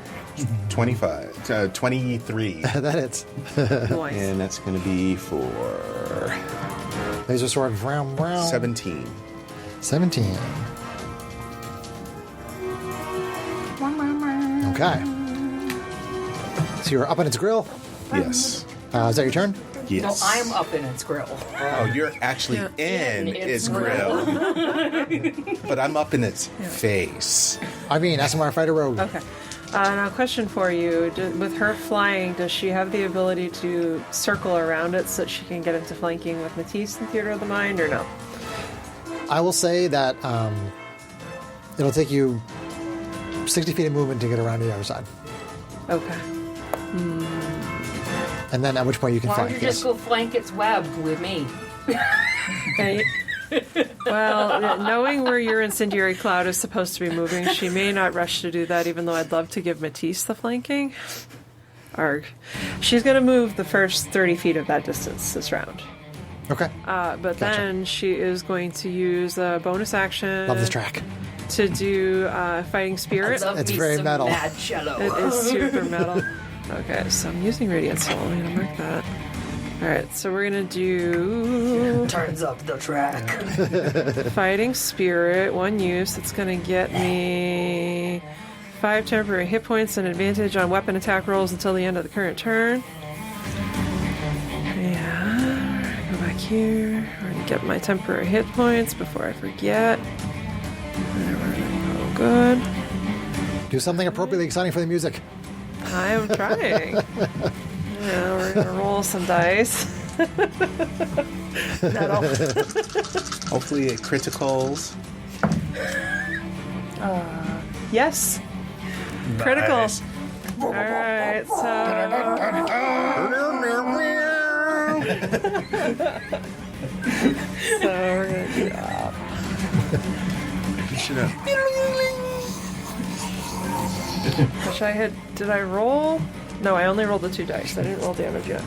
25. 23. That hits. Nice. And that's going to be for Laser sword. Vroom, vroom. 17. 17. Okay. So you're up in its grill. Yes. Is that your turn? Yes. No, I'm up in its grill. Oh, you're actually in In its its grill. But I'm up in its face. I mean, SMR Fighter Rogue. Okay. Now, question for you. With her flying, does she have the ability to circle around it so that she can get into flanking with Matisse in Theater of the Mind, or no? I will say that it'll take you 60 feet of movement to get around to the other side. Okay. And then at which point you can Why don't flank. you just go flank its web with me? Okay. Well, knowing where your incendiary cloud is supposed to be moving, she may not rush to do that, even though I'd love to give Matisse the flanking. Arg. She's going to move the first 30 feet of that distance this round. Okay. But then she is going to use a bonus action Love this track. to do Fighting Spirit. Love It's me very some metal. Mad cello. It is super metal. Okay, so I'm using Radiant Soul. I'm going to mark that. Alright, so we're going to do Turns up the track. Fighting Spirit, 1 use. It's going to get me 5 temporary hit points and advantage on weapon attack rolls until the end of the current turn. Yeah, go back here. We're going to get my temporary hit points before I forget. There we go. Good. Do something appropriately exciting for the music. I am trying. Yeah, we're going to roll some dice. Metal. Hopefully it criticals. Yes. Critical. Nice. Alright, so we're gonna do that. You should have. Which did I roll? No, I only rolled the 2 dice. I didn't roll damage yet.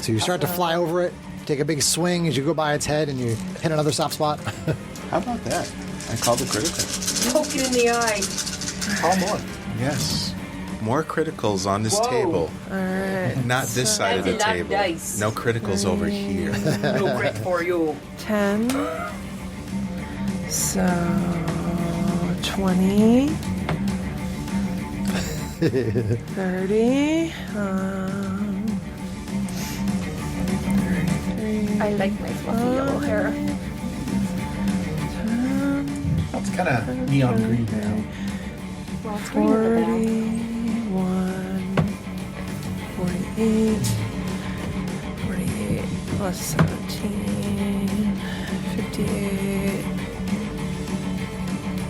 So you start to fly over it, take a big swing as you go by its head, and you hit another soft spot. How about that? I called it critical. Poke it in the eye. Call more. Yes. More criticals on this Whoa. table. Alright. Not this side of the That's a lot of table. dice. No criticals over here. No crit for you. 10. So 20. 30. 33. I like my fluffy yellow hair. That's kind of neon green now. Well, it's green in the back. 41, 48, 48 plus 17, 58,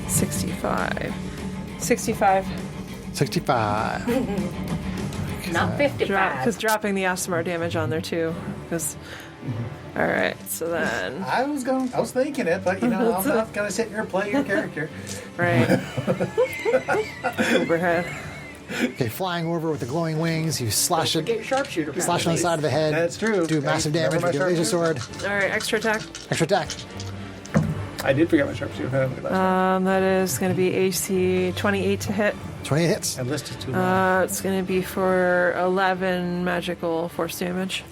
65. 65. 65. Not 55. Because dropping the Asmar damage on there too. Because, all right, so then, I was thinking it, but I'm not gonna sit here and play your character. right, overhead. Okay, flying over with the glowing wings, you slash it, Get sharpshooter. slash on the side of the head. That's true. Do massive damage with your laser sword. All right, extra attack. Extra attack. I did forget my sharpshooter. That is going to be AC 28 to hit. 28 hits. I listed too long. It's going to be for 11 magical force damage.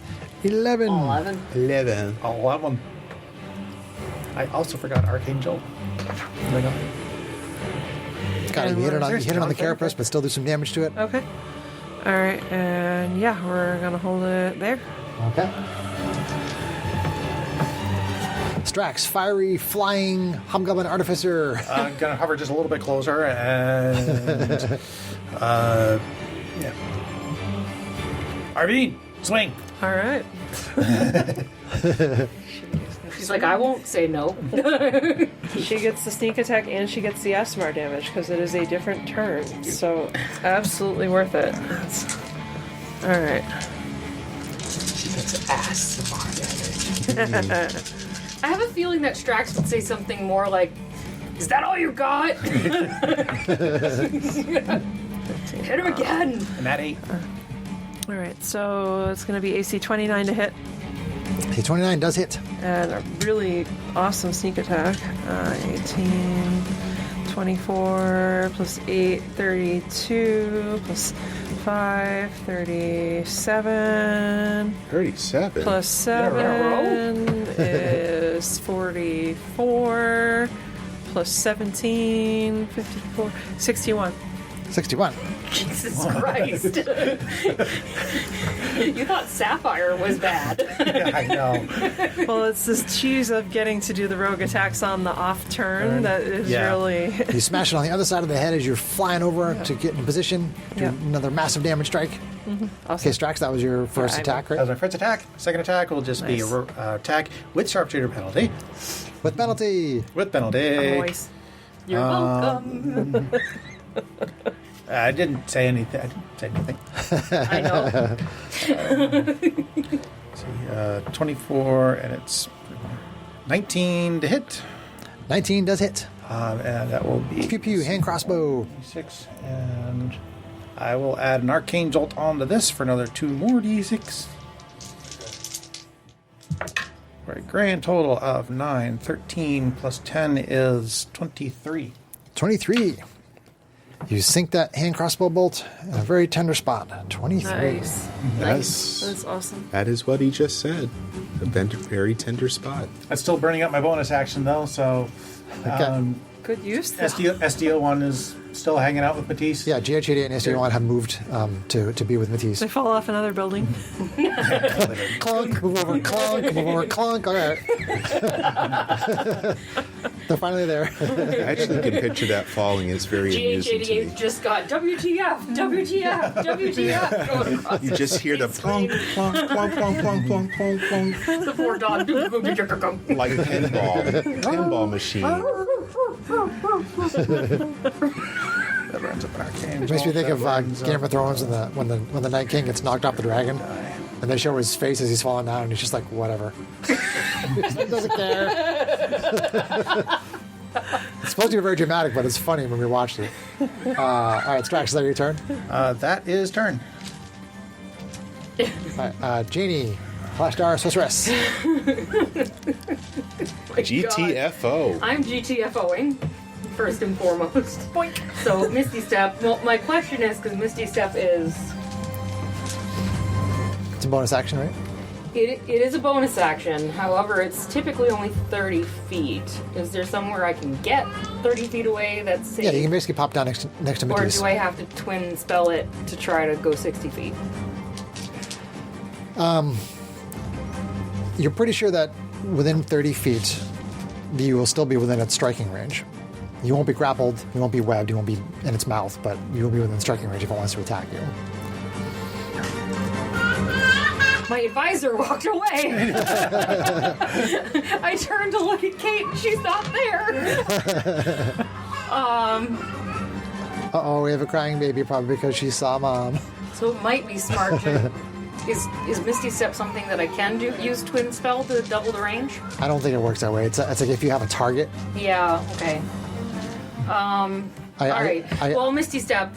11. 11. 11. 11. I also forgot Archangel. There we go. Got it. You hit it on the There. carapace, but still do some damage to it. Okay. All right, and yeah, we're going to hold it there. Okay. Strax, fiery, flying, hobgoblin artificer. I'm gonna hover just a little bit closer and yeah. Arvine, swing. All right. She's like, I won't say no. She gets the sneak attack and she gets the Asmar damage because it is a different turn. So, absolutely worth it. All right. It's ass damage. I have a feeling that Strax would say something more like, "Is that all you got?" Hit him again. And that 8. All right, so it's going to be AC 29 to hit. A 29 does hit. And a really awesome sneak attack. 18, 24, plus 8, 32, plus 5, 37, 37. plus 7 is 44, plus 17, 54, 61. 61. Jesus Christ. You thought Sapphire was bad. Yeah, I know. Well, it's this cheese of getting to do the rogue attacks on the off turn that is Yeah. really. You smash it on the other side of the head as you're flying over to get in position. Do Yeah. another massive damage strike. Okay, Strax, that was your first I attack, That was right? my first attack. Second attack will just be Nice. a attack with sharpshooter penalty. With penalty. With penalty. Voice. You're welcome. I didn't say anything. I know. See, 24, and it's 19 to hit. 19 does hit. And that will be Pew pew, hand crossbow. 6, and I will add an arcane jolt onto this for another 2 more d6. For a grand total of 9. 13 plus 10 is 23. 23. You sink that hand crossbow bolt in a very tender spot. 23. Nice. Yes. That's awesome. That is what he just said. A very tender spot. That's still burning up my bonus action, though, so Okay. Good use. SDO 1 is still hanging out with Matisse. Yeah, GH88 and SDO1 have moved to be with Matisse. They fall off another building. Clunk, move over, clunk, move over, clunk. All right. They're finally there. I actually can picture that falling. It's very amusing to GH88 me. just got WTF, WTF, WTF going across You just hear the plunk, plunk, plunk, plunk, plunk, plunk, plunk, plunk, the poor dog. like a pinball machine. That burns up an arcane Makes me jolt. think That of burns Game up- of Thrones when the Night King gets knocked off the dragon, and they show his face as he's falling down, and he's just like, whatever. He doesn't care. It's supposed to be very dramatic, but it's funny when we watched it. All right, Strax, is that your turn? That is turn. All right, Genie, Flash Star Sorceress. GTFO. I'm GTFOing, first and foremost. Boink. So, Misty Step. Well, my question is, because Misty Step is... It's a bonus action, right? It is a bonus action. However, it's typically only 30 feet. Is there somewhere I can get 30 feet away that's safe? Yeah, you can basically pop down next to Or Matisse. do I have to twin spell it to try to go 60 feet? You're pretty sure that within 30 feet, you will still be within its striking range. You won't be grappled, you won't be webbed, you won't be in its mouth, but you will be within striking range if it wants to attack you. My advisor walked away. I turned to look at Kate and she's not there. Uh-oh, we have a crying baby, probably because she saw Mom. So it might be smart to... Is Misty Step something that I can use twin spell to double the range? I don't think it works that way. It's like if you have a target. Yeah, okay. Alright. Well, Misty Step,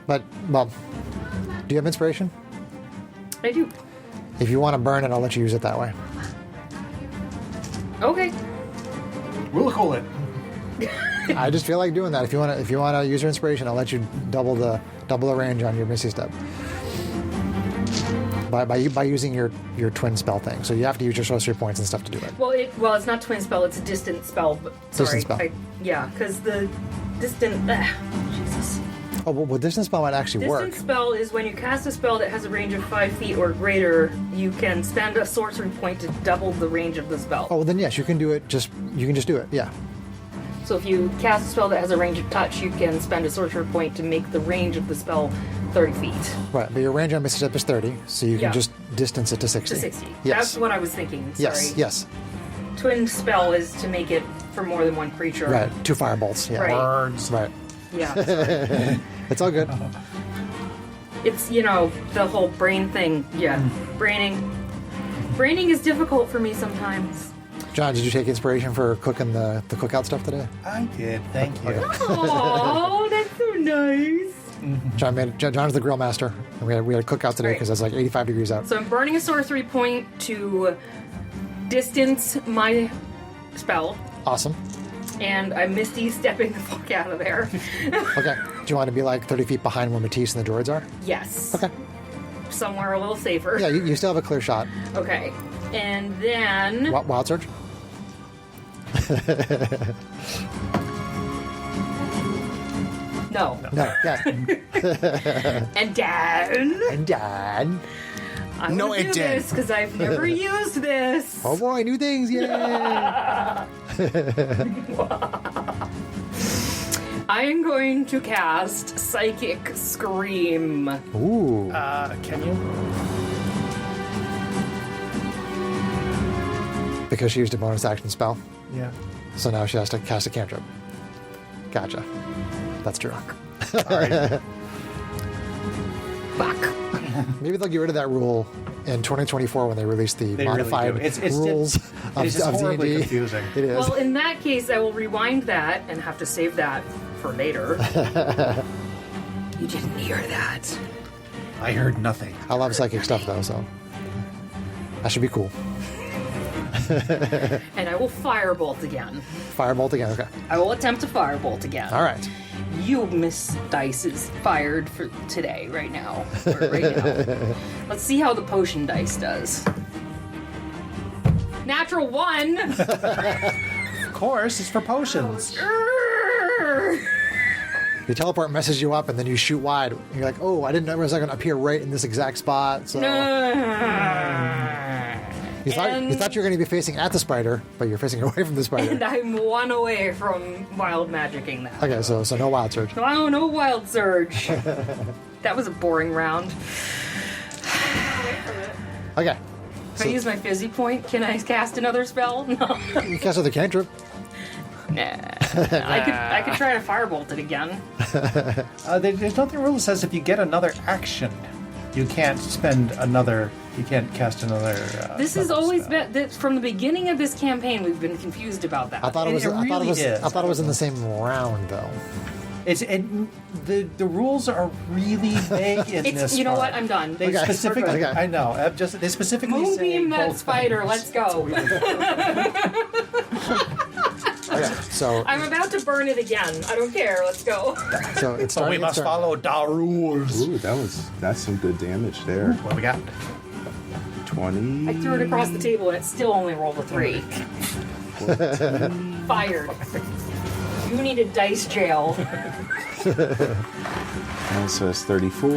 But, well, do you have inspiration? I do. If you want to burn it, I'll let you use it that way. Okay. We'll call it. I just feel like doing that. If you want to use your inspiration, I'll let you double the range on your Misty Step. By using your twin spell thing. So you have to use your sorcery points and stuff to do it. Well, it's not twin spell, it's a distant spell. But, sorry. Distant spell. Yeah, because the distant... Jesus. Oh, well, distance spell might actually work. Distant spell is when you cast a spell that has a range of 5 feet or greater, you can spend a sorcery point to double the range of the spell. Oh, well, then yes, you can do it. You can just do it. Yeah. So if you cast a spell that has a range of touch, you can spend a sorcery point to make the range of the spell 30 feet Right, but your range on Misty Step is 30, so you Yeah. can just distance it to 60. to 60. Yes. That's what I was thinking. Sorry. Yes. Twin spell is to make it for more than one creature. Right, 2 firebolts. Yeah. Right. Birds. Right. Yeah. Sorry. It's all good. It's, the whole brain thing. Yeah. Braining is difficult for me sometimes. John, did you take inspiration for cooking the cookout stuff today? I did, thank you. Oh, that's so nice. John's the grill master, and we had a cookout today Right. because it's like 85 degrees out. So I'm burning a sorcery point to distance my spell, Awesome. and I'm Misty stepping the fuck out of there. Okay. Do you want to be like 30 feet behind where Matisse and the droids are? Yes. Okay. Somewhere a little safer. Yeah, you still have a clear shot. Okay. And then... Wild surge? No. No, yeah. And Dan. And Dad. I'm No, gonna it do didn't. this because I've never used this. Oh boy, new things, yay! I am going to cast Psychic Scream. Ooh. Can you? Because she used a bonus action spell. Yeah. So now she has to cast a cantrip. Gotcha. That's true. All right. Fuck. Maybe they'll get rid of that rule in 2024 when they release the They modified really do. It's rules it's just of horribly D&D. confusing. It is. Well, in that case, I will rewind that and have to save that for later. You didn't hear that. I heard nothing. I love psychic stuff though, so that should be cool. And I will firebolt again. Firebolt again. Okay. I will attempt to firebolt again. All right. You, Miss Dice, is fired for today, right now. Or right now. Let's see how the potion dice does. Natural 1! Of course, it's for potions. Your teleport messes you up, and then you shoot wide. And you're like, oh, I didn't know it was going to appear right in this exact spot. So you thought you were going to be facing at the spider, but you're facing away from the spider. And I'm 1 away from wild magicking that. Okay, so no wild surge. Oh, no wild surge. That was a boring round. Okay. If I use my fizzy point, can I cast another spell? No. You cast the cantrip. Nah. I could try to firebolt it again. There's nothing rule that says if you get another action, you can't cast another. This has spell. always been from the beginning of this campaign. We've been confused about that. I thought it was. It really is. I thought it was in the same round though. The rules are really vague in It's, this. you know part. what? I'm done. They Okay. specifically. Okay. I know. They specifically say Moonbeam that both spider. things. Let's go. Okay, so I'm about to burn it again. I don't care. Let's go. so it's So we starting. must follow the rules. Ooh, that's some good damage there. What we got? 20. I threw it across the table and it still only rolled a 3. Fired. You need a dice jail. And so it's 34.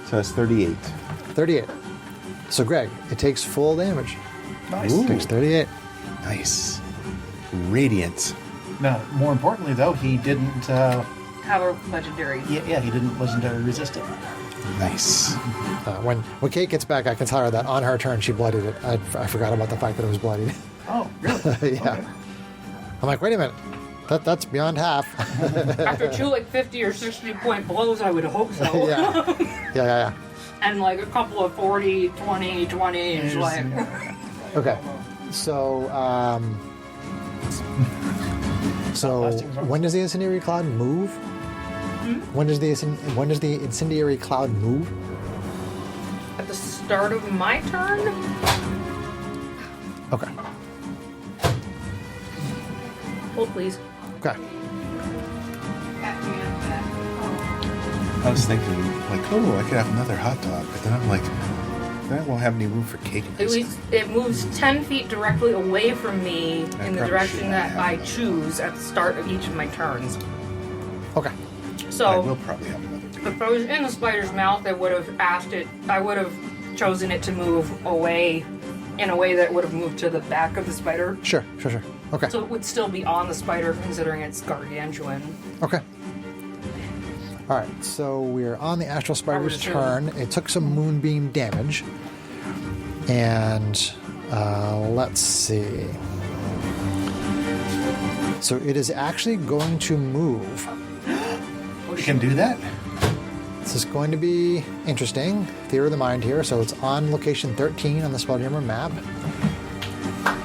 So that's 38. 38. So Greg, it takes full damage. Nice. Ooh. It takes 38. Nice. Radiant. Now, more importantly, though, he didn't. Have a legendary. Yeah, he didn't legendary resist it. Nice. When Kate gets back, I can tell her that on her turn she bloodied it. I forgot about the fact that it was bloodied. Oh, really? Yeah. Okay. I'm like, wait a minute. That's beyond half. After 2 like 50 or 60 point blows, I would hope so. Yeah. And like a couple of 40, 20, 20, it's like. Okay. So when does the incendiary cloud move? When does the incendiary cloud move? At the start of my turn? Okay. Hold, please. Okay. I was thinking, like, oh, I could have another hot dog. But then I'm like, then I won't have any room for cake. in this. It moves 10 feet directly away from me in the probably direction should that have I another. choose at the start of each of my turns. Okay. I will So probably have another cake. if I was in the spider's mouth, I would have chosen it to move away in a way that would have moved to the back of the spider. Sure. Okay. So it would still be on the spider considering it's gargantuan. Okay. All right, so we're on the Astral Spider's Power two. turn. It took some moonbeam damage. And let's see. So it is actually going to move. We can do that? This is going to be interesting. Theory of the mind here. So it's on location 13 on the Spelljammer map.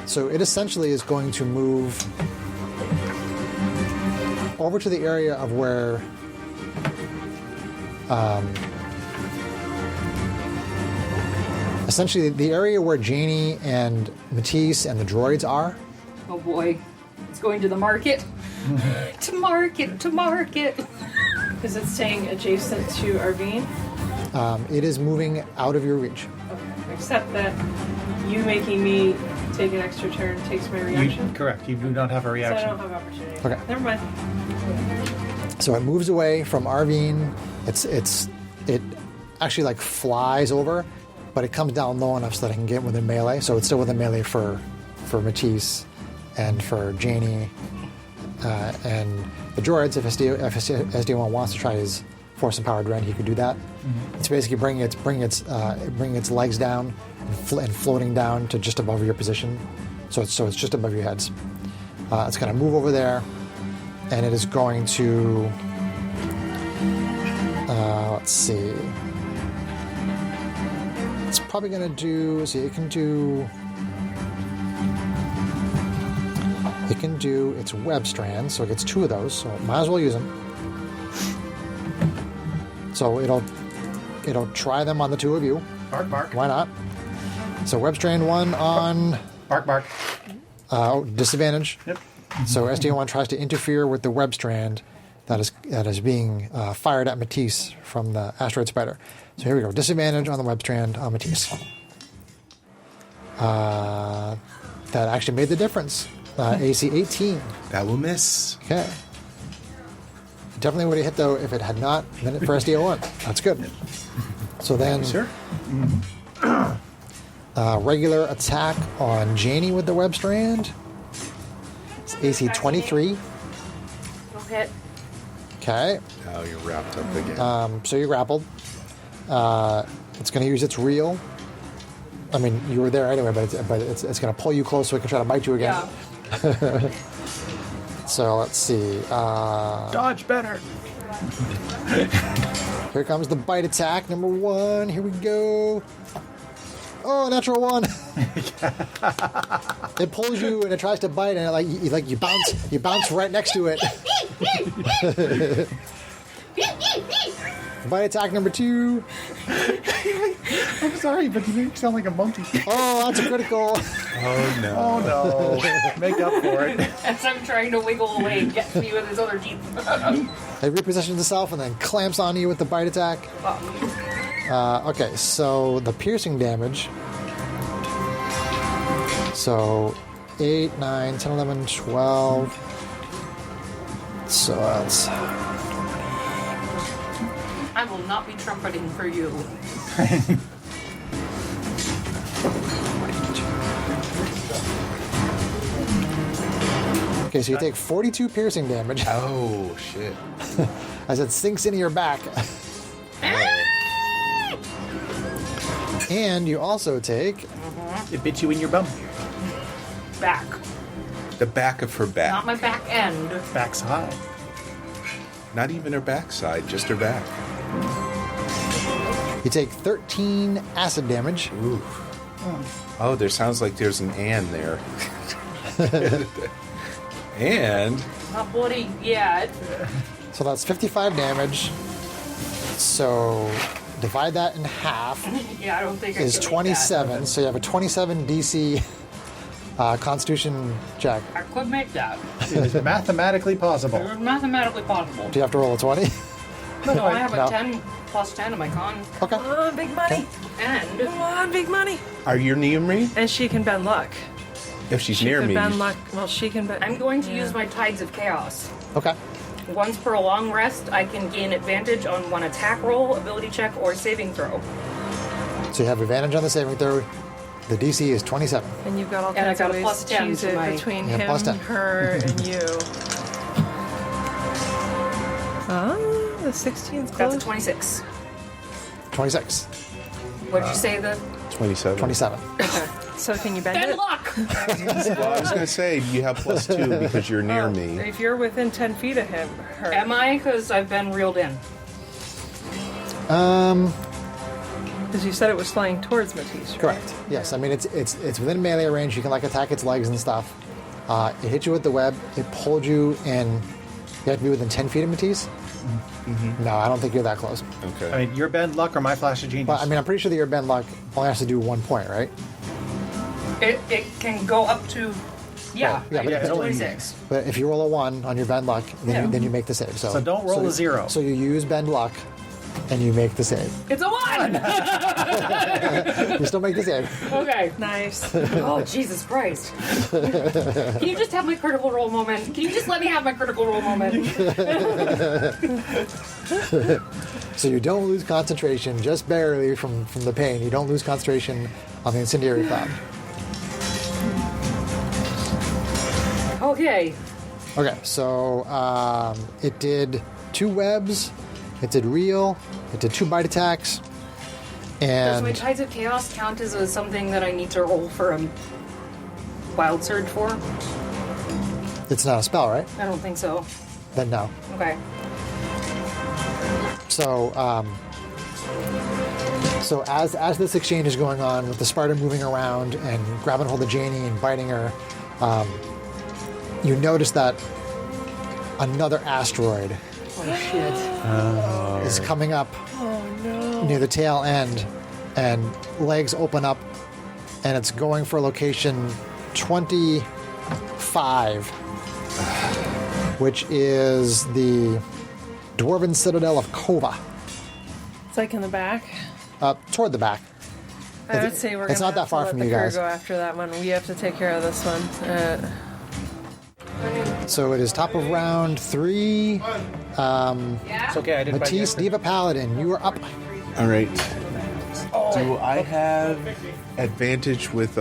So it essentially is going to move over to the area of where essentially the area where Janie and Matisse and the droids are. Oh boy. It's going to the market. To market. Is it staying adjacent to Arvine? It is moving out of your reach. Okay. Except that you making me take an extra turn takes my reaction. Correct. You do not have a So I reaction. don't have opportunity. Okay. Never mind. So it moves away from Arvine. It actually like flies over, but it comes down low enough so that it can get within melee. So it's still within melee for Matisse and for Janie and the droids. If SD1 wants to try his force empowered rend, he could do that. It's basically bringing its legs down and floating down to just above your position. So it's just above your heads. It's going to move over there, and it is going to. Let's see. It's probably going to do. See, it can do its web strands, so it gets 2 of those. So might as well use them. So it'll try them on the 2 of you. Bark, bark. Why not? So web strand 1 on Bark, bark. Disadvantage. Yep. So SD1 tries to interfere with the web strand that is being fired at Matisse from the Asteroid Spider. So here we go. Disadvantage on the web strand on Matisse. That actually made the difference. AC 18. That will miss. Okay. Definitely would have hit though if it had not been for SD1. That's good. So then, Sure. regular attack on Janie with the web strand. It's AC 23. No hit. Okay. Now you're wrapped up again. So you're grappled. It's going to use its reel. I mean, you were there anyway, but it's going to pull you close so it can try to bite you again. Yeah. So let's see. Dodge better. Here comes the bite attack, number 1. Here we go. Oh, natural 1. It pulls you and it tries to bite, and you bounce right next to it. Bite attack number 2. I'm sorry, but you make me sound like a monkey. Oh, that's a critical. Oh no. Oh no. Make up for it. As I'm trying to wiggle away and get me with his other teeth. It repositions itself and then clamps on you with the bite attack. Okay, so the piercing damage. So 8, 9, 10, 11, 12. So that's. I will not be trumpeting for you. Okay, so you take 42 piercing damage Oh shit. as it sinks into your back. And you also take. It bit you in your bum. Back. The back of her back. Not my back end. Backside. Not even her backside, just her back. You take 13 acid damage. Ooh. Oh, there sounds like there's an and there. And Not bloody yet. So that's 55 damage. So divide that in half Yeah, I don't think I is can make 27. So you have a 27 DC Constitution check. that. I could make that. It is mathematically possible. It's mathematically possible. Do you have to roll a 20? No, I have a No. 10 plus 10 in my con. Okay. Come on, big money. And Come on, big money. are you near me? And she can bend luck. If she's She near could me, bend luck. Well, she can bend. I'm going to use my Tides of Chaos. Okay. Once per long rest, I can gain advantage on one attack roll, ability check, or saving throw. So you have advantage on the saving throw. The DC is 27. And you've got all And I kinds got of a ways plus to 10 choose to it my- between Yeah, him, plus 10. her, and you. The 16's That's close. a 26. 26. What did you say? The 27. 27. So can you bend bend it? luck. Well, I was going to say, you have +2 because you're near me. If you're within 10 feet of him, her. Am I? Because I've been reeled in. Because you said it was flying towards Matisse, right? Correct. Yes. I mean, it's within melee range. You can like attack its legs and stuff. It hit you with the web. It pulled you in. You have to be within 10 feet of Matisse. No, I don't think you're that close. Okay. I mean, your bend luck or my flash of genius. But I mean, I'm pretty sure that your bend luck only has to do 1 point, right? It can go up to. Yeah, Yeah, I but- did yeah, 26. But if you roll a 1 on your bend luck, then, Yeah. then you make the save. So don't roll a 0. So you use bend luck and you make the save. It's a 1! You still make the save. Okay. Nice. Oh, Jesus Christ. Can you just have my critical roll moment? Can you just let me have my critical roll moment? So you don't lose concentration, just barely from the pain. You don't lose concentration on the incendiary cloud. Okay. Okay, so it did 2 webs, it did reel, it did 2 bite attacks, Does my and Tides of Chaos count as something that I need to roll for a wild surge for? it's not a spell, right? I don't think so. Then no. Okay. So, so as this exchange is going on, with the spider moving around and grabbing hold of Janie and biting her, you notice that another asteroid Oh, shit. is coming up near the tail end, and legs open up, and it's going for location 25, which is the Dwarven Citadel of Kova, It's like in the back. toward the back. I would say we're It's gonna not that have far to let from the you crew guys. go after that one. We have to take care of this one. So it is top of round 3. It's okay, I didn't bite Matisse, you. Diva Paladin, you are up. All right. Do I have advantage with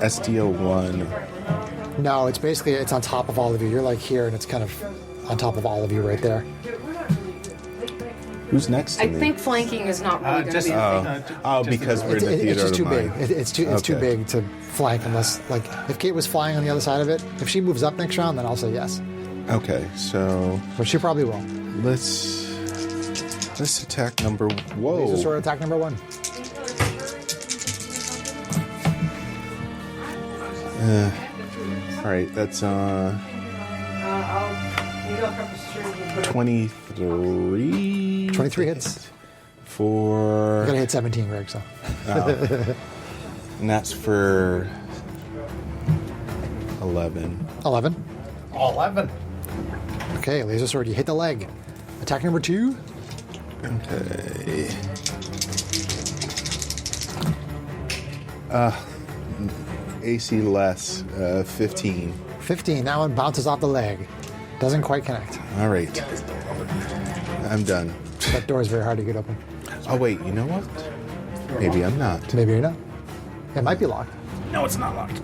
SDO1? No, it's basically, it's on top of all of you. You're like here, and it's kind of on top of all of you right there. Who's next to I me? think flanking is not really going to be a thing. Because we're in the It's theater just of too the big. mind. It's too Okay. big to flank unless, like, if Kate was flying on the other side of it, if she moves up next round, then I'll say yes. Okay, so But she probably will. let's attack number. Whoa! Laser sword attack number 1. All right, that's 23. 23 hits. For You're going to hit 17, Greg, so. and that's for 11. 11. 11. Okay, laser sword, you hit the leg. Attack number 2. Okay. AC less 15. 15. That one bounces off the leg. Doesn't quite connect. All right. I'm done. That door is very hard to get open. Oh wait, you know what? Maybe I'm not. Maybe you're not. It might be locked. No, it's not locked.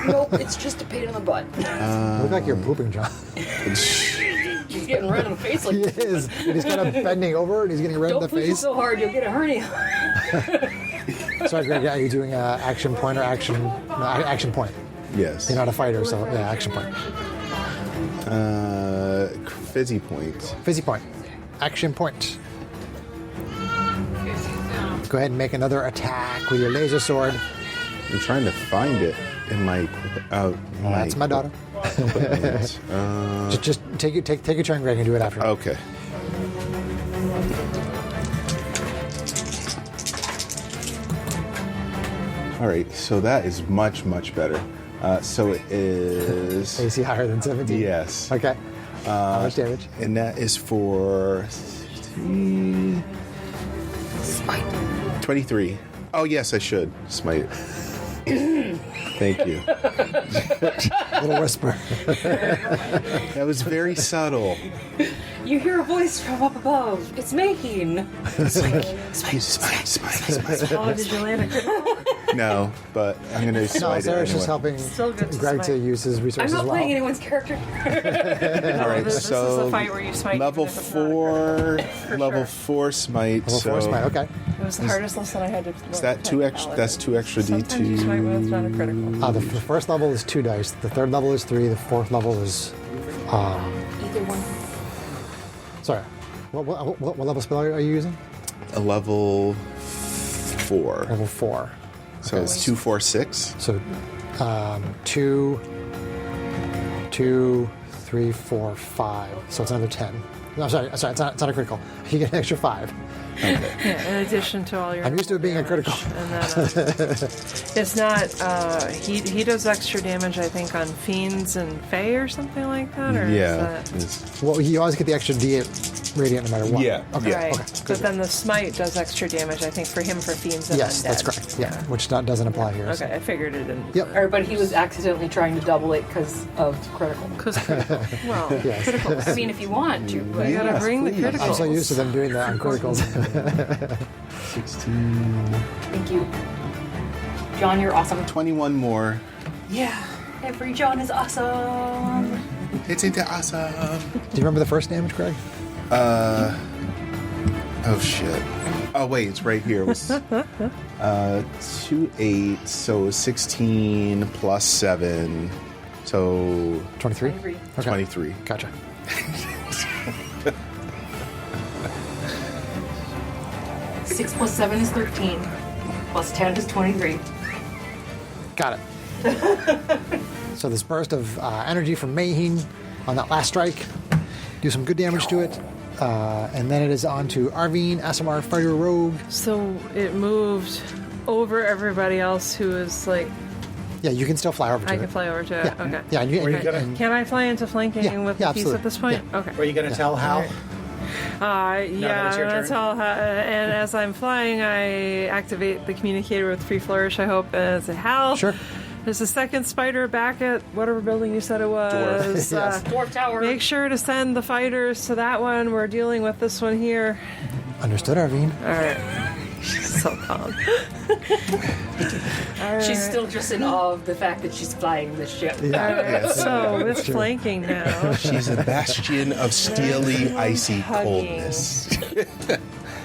Nope, it's just a pain in the butt. You look like you're pooping, John. He's getting red in the face like He is. And he's kind of bending over and he's getting red in Don't the push it face. so hard, you'll get a hernia. Sorry, Greg, are you doing action point or action? No, action point. Yes. You're not a fighter, so yeah, action point. Fizzy point. Fizzy point. Action point. Go ahead and make another attack with your laser sword. I'm trying to find it in my. That's my daughter. equipment. Just take your turn, Greg, and do it after. Okay. All right, so that is much, much better. So it is. AC higher than 17? Yes. Okay. How much damage? And that is for 23. Oh, yes, I should. Smite. Thank you. Little whisper. That was very subtle. You hear a voice from up above. It's making. Smite. Oh, did you land a critical? No, but I'm going to No, smite it Sarah's just anyway. helping Still good to Greg to smite. use his I'm resources not well. playing anyone's character. All right, This is so a fight where you smite level even if it's not a 4, level sure. 4 smite. Level so 4 smite, okay. It was the hardest lesson I had to. is that 2 extra? That's 2 extra Sometimes you smite when it's not a D2. critical. The first level is 2 dice. The third level is 3. The fourth level is. Either one. Sorry. What level spell are you using? A level 4. Level 4. So it's 2, 4, 6. So 2, 3, 4, 5. So it's another 10. No, sorry, it's not a critical. You get an extra 5. Yeah, in addition to all your. I'm used to it being a critical. And then it's not. He does extra damage, I think, on fiends and fae or something like that. Or Yeah. Is that, Well, you always get the extra D8 radiant no matter what. Yeah, Okay. yeah. Right. Okay. But then the smite does extra damage, I think, for him for fiends and Yes, undead. that's correct. Yeah, which doesn't apply here. so- Okay, I figured it didn't. Yep. Or, but he was accidentally trying to double it because of critical. Because well, Yes. I mean, if you want to, but you gotta Yes, bring please. the criticals. I'm so used to them doing that on criticals. 16. thank you. John, you're awesome. 21 more. Yeah. Every John is awesome. It's into awesome. Do you remember the first damage, Craig? Oh shit. Oh wait, it's right here. It was 2, 8, so 16 plus 7, so 23? 23. Okay. 23. Gotcha. Six plus 7 is 13. Plus 10 is 23. Got it. So this burst of energy from Mayheen on that last strike, do some good damage to it, and then it is on to Arvine, Asimar, Fighter, Rogue. So it moved over everybody else who is like, Yeah, you can still fly over to I it. can fly over to it. Yeah. Okay. Yeah, and you, Where you and- gonna- and- Can I fly into flanking Yeah, with yeah, the piece absolutely. at this point? Yeah. Okay. Were you going to tell Hal? Yeah, it's your that's turn? all. And as I'm flying, I activate the communicator with Free Flourish, I hope, and say, Hal, Sure. there's a second spider back at whatever building you said it was. Yes. Dwarf Tower. Make sure to send the fighters to that one. We're dealing with this one here. Understood, Arvine. All right. She's so calm. She's still just in awe of the fact that she's flying this ship. All right, so with true. flanking now. She's a bastion of steely, icy Hugging. coldness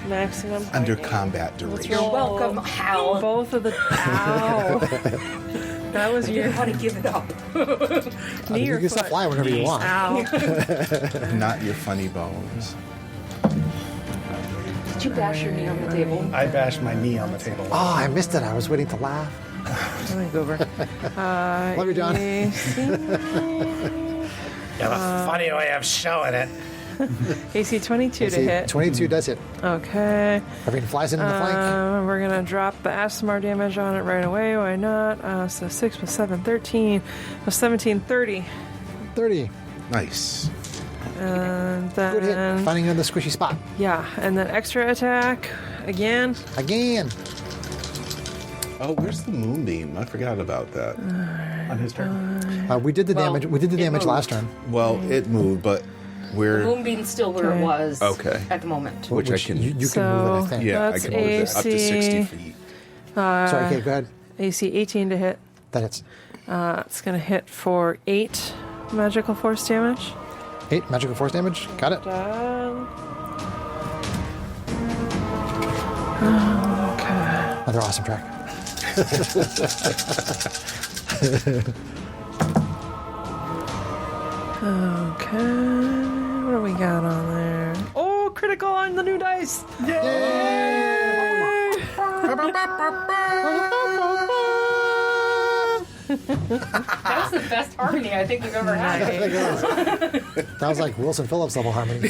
Maximum under hugging. combat You're duration. welcome, Hal. Both of the. Ow. That was You your want to give it up. knee You or can still foot? fly whenever you want. Ow. Not your funny bones. Did you bash your knee on the table? I bashed my knee on the table. Oh, I missed it. I was waiting to laugh. Let me go over. Love you, John. AC, You have a funny way of showing it. AC 22 to See, hit. 22 does hit. Okay. Arvine flies into the flank. We're going to drop the Asimar damage on it right away. Why not? So 6 plus 7, 13. Plus 17, 30. 30. And Nice. Good hit. then, Finding another squishy spot. yeah, and then extra attack again. Again. Oh, where's the moonbeam? I forgot about that. On his turn. We did the Well, damage. We did the it damage moved. last turn. Well, it moved, but we're Moonbeam's still where it Okay. was Okay. at the moment. Which I can- You So- can move it, I think. yeah, I That's can move it up to AC. 60 feet. Sorry, okay, go ahead. AC 18 to hit. That hits. It's going to hit for 8 magical force damage. 8 magical force damage. Got it. Done. Another awesome track. Okay. What do we got on there? Oh, critical on the new dice. That was the best harmony I think we've ever had. That was like Wilson Phillips level harmony.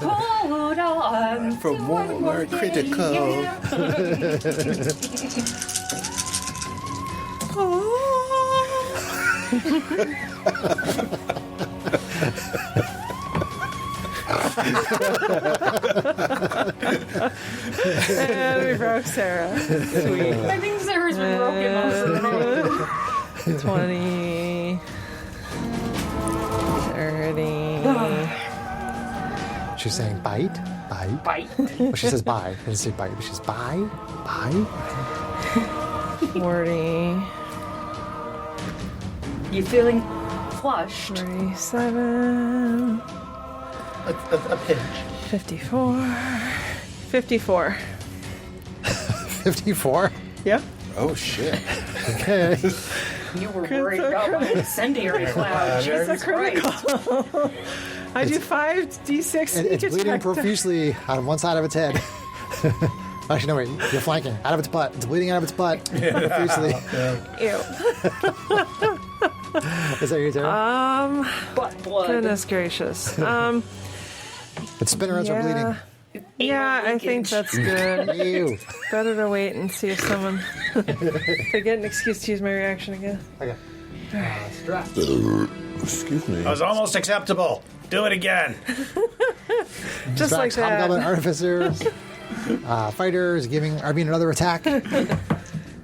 Hold on. For to one more critical. game. And we broke Sarah. Sweet. I think Sarah's been broken most of the night. 20. 30. She's saying bite, bite. Bite. Well, she says bye. She doesn't say bite, but she's bye, bye. 40. You feeling flushed? 47. A pinch. 54. 54. 54. Yep. Oh, shit. Okay. You were worried about my incendiary cloud. Jesus Christ. I do 5d6 It's sneak bleeding attack. profusely out of one side of its head. Actually, no, wait. You're flanking. Out of its butt. It's bleeding out of its butt profusely. Ew. Is that your turn? Butt blood. Goodness gracious. Its spinners are bleeding. Yeah, I think that's good. Ew. Better to wait and see if someone. If I get an excuse to use my reaction again. Okay. Excuse me. That was almost acceptable. Do it again. Just like Strax, that. Hobgoblin, Artificer, Fighters, giving Arvine another attack. All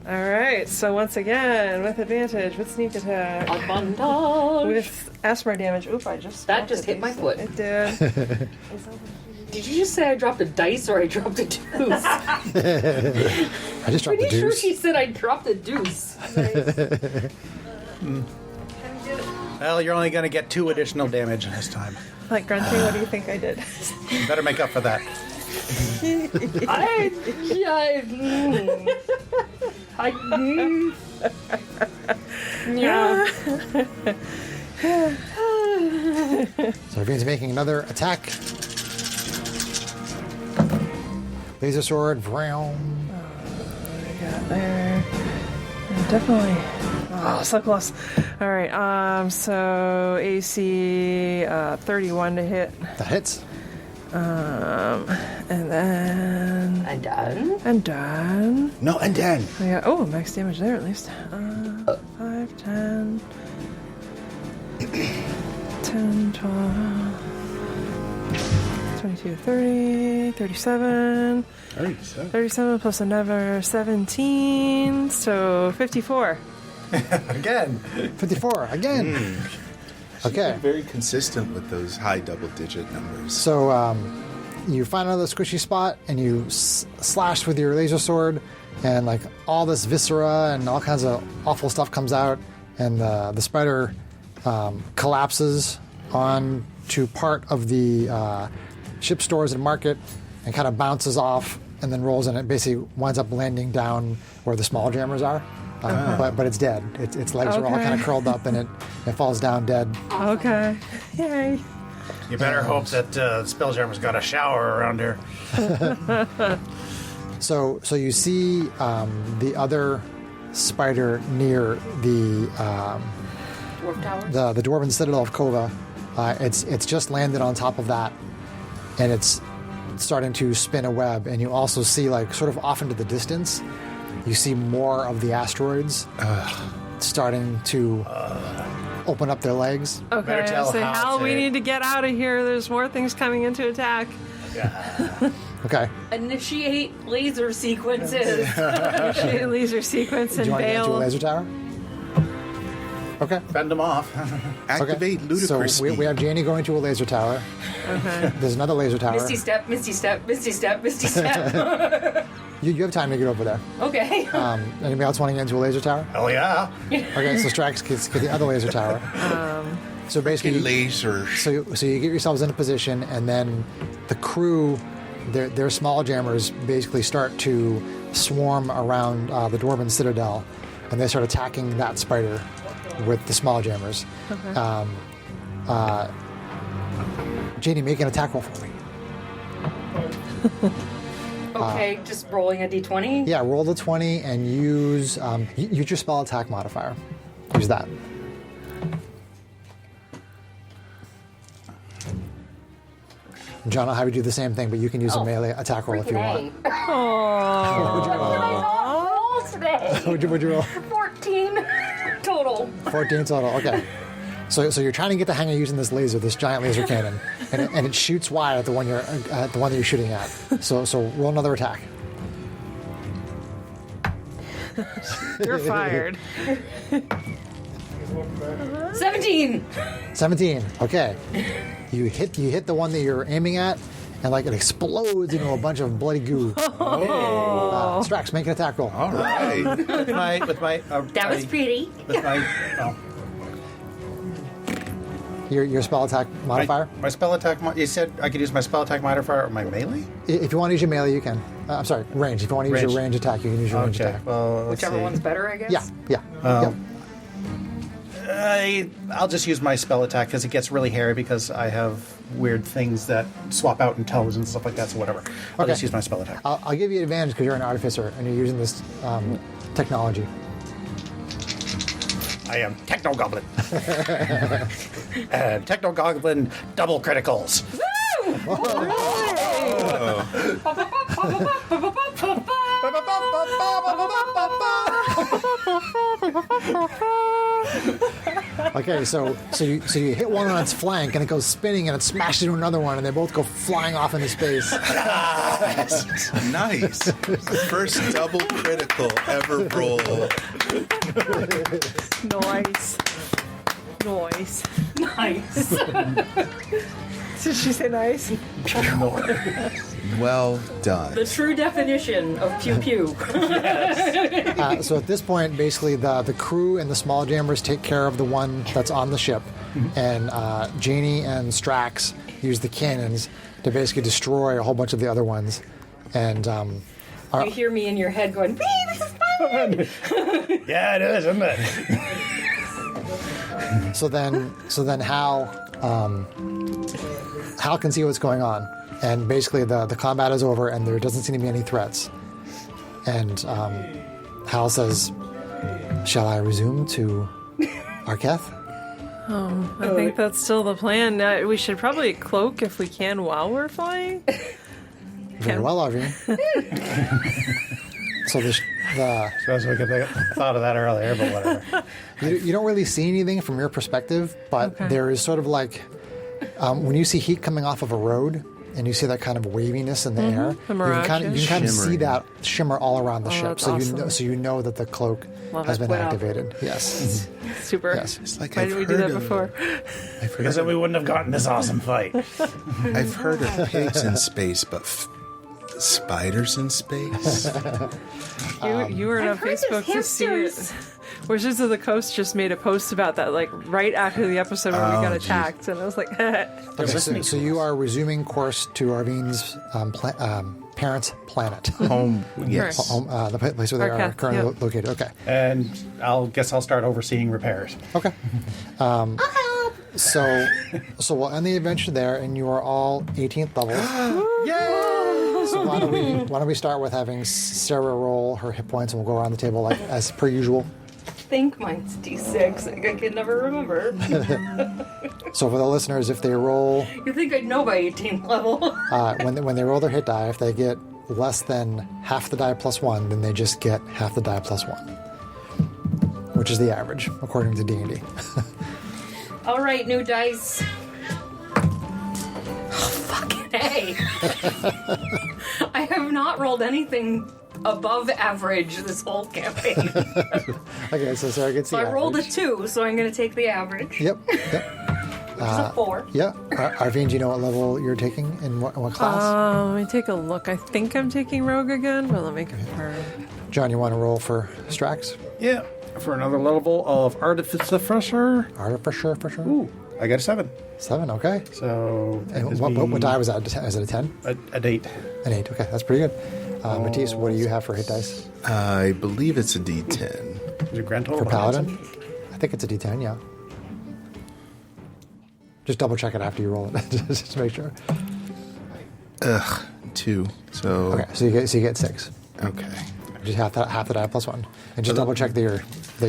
right. So once again, with advantage, with sneak attack, Abundance. with asteroid damage. Oop! I just That dropped just a hit my dice. foot. It did. Did you just say I dropped a dice or I dropped a deuce? I just dropped the Pretty sure deuce. she said I dropped a deuce. Well, you're only going to get 2 additional damage this time. Like grunting. What do you think I did? You better make up for that. Yeah. So Arvine's making another attack. Laser sword, vroom. Got there. Definitely. Oh, so close. All right. So AC 31 to hit, That hits. and then I'm done. I'm done. No, and then. I got max damage there at least. 5, 10, 10, 12, 22, 30, 37. 37 plus another 17, so 54. Again. 54 again. Okay. Very consistent with those high double-digit numbers. So you find another squishy spot and you slash with your laser sword, and like all this viscera and all kinds of awful stuff comes out, and the spider collapses onto part of the ship stores and market and kind of bounces off and then rolls, and it basically winds up landing down where the small jammers are. But it's dead. Its legs are all Okay. kind of curled up, and it falls down dead. Okay. Yay. You better hope that Spelljammer's got a shower around here. So you see the other spider near the Dwarf tower. the Dwarven Citadel of Kova. It's just landed on top of that, and it's starting to spin a web. And you also see, like, sort of off into the distance, you see more of the asteroids starting to open up their legs. Okay, Better tell I say, Hal Hal, we to- need to get out of here. There's more things coming into attack. Okay. Initiate laser sequences. Laser sequence Do and you want to get into a bail. laser tower? Okay. Fend them off. Activate ludicrous So we have Janie going to a laser tower. Okay. There's another laser tower. Misty step, misty step, misty step, misty step. You have time to get over there. Okay. Anybody else want to get into a laser tower? Hell yeah. Okay, so Strax gets the other laser tower. So basically, lasers. so you get yourselves into position, and then the crew, their small jammers, basically start to swarm around the Dwarven Citadel, and they start attacking that spider with the small jammers. Okay. Janie, make an attack roll for me. Okay, just rolling a d20. Yeah, roll the 20 and use use your spell attack modifier. Use that. John, I'll have you do the same thing, but you can use a melee attack roll if you want. Roll today. Would you roll? 14 total. 14 total. Okay. So you're trying to get the hang of using this laser, this giant laser cannon, and it shoots wide at the one that you're shooting at. So roll another attack. You're fired. 17. 17. Okay. You hit the one that you're aiming at, and like it explodes into a bunch of bloody goo. Strax, make an attack roll. All right. With my That was pretty. With my Your spell attack modifier. my spell attack. You said I could use my spell attack modifier or my melee. If you want to use your melee, you can. I'm sorry, range. If you want to use your range attack, you can use your range Okay. attack. Well, let's Whichever see. one's better, I guess. Yeah. Yep. I'll just use my spell attack because it gets really hairy because I have weird things that swap out in toes and stuff like that. So whatever. I'll Okay. just use my spell attack. I'll give you advantage because you're an artificer and you're using this technology. I am Techno Goblin. And Techno Goblin double criticals. Okay, so you hit one on its flank and it goes spinning and it smashes into another one and they both go flying off into space. Nice. First double critical ever roll. Nice. Nice. Did she say nice? Well done. The true definition of pew pew. So at this point, basically the crew and the small jammers take care of the one that's on the ship, and Janie and Strax use the cannons to basically destroy a whole bunch of the other ones. And You hear me in your head going, "Wee, this is fun!" Yeah, it is, isn't it? so then Hal can see what's going on, and basically the combat is over, and there doesn't seem to be any threats. And Hal says, "Shall I resume to Arketh?" I think that's still the plan. We should probably cloak if we can while we're flying. Very well, Arvine. So Suppose we could have thought of that earlier, but whatever. you don't really see anything from your perspective, but there is sort of like when you see heat coming off of a road and you see that kind of waviness in the air, The you mirage, can kind of see Shimmering. that shimmer all around the ship. that's So awesome. you know that the cloak Love has it. been Wow. activated. Yes. Super. Yes. It's like Why I've did we do heard that of- before? I've heard, Because then we wouldn't have gotten this awesome fight. I've heard of pigs in space, but spiders in space? You were on I've heard Facebook to there's see it. hamsters. Wizards of the Coast just made a post about that, like right after the episode where we got geez. attacked, and I was like, Okay, listening so you are resuming course to Arvine's parents' planet. Home, yes. Home, the place where they are Arketh, currently yep. located. Okay. And I'll start overseeing repairs. Okay. So we'll end the adventure there, and you are all 18th level. So why don't we start with having Sarah roll her hit points, and we'll go around the table like as per usual. I think mine's D6. I can never remember. So for the listeners, if they roll You think I'd know by 18th level? when they roll their hit die, if they get less than half the die plus one, then they just get half the die plus one, which is the average according to D&D. All right, new dice. Oh, fucking A. I have not rolled anything above average this whole campaign. Okay, so Sarah gets the So I rolled a average. 2, so I'm going to take the average. Yep. Which is a 4. Yeah. Arvine, do you know what level you're taking in what class? let me take a look. I think I'm taking Rogue again, but let me confirm. John, you want to roll for Strax? Yeah, for another level of Artificer. For sure. Ooh, I got a 7. 7, okay. So that And gives what me die was that? Is it a 10? a date. An 8, okay. That's pretty good. Matisse, what do you have for hit dice? I believe it's a D10. Is it grand total? For behind Paladin? I think it's a D10, yeah. Just double check it after you roll it, just to make sure. 2. So, Okay, so you get 6. okay. Just half the die plus 1. And just double check that your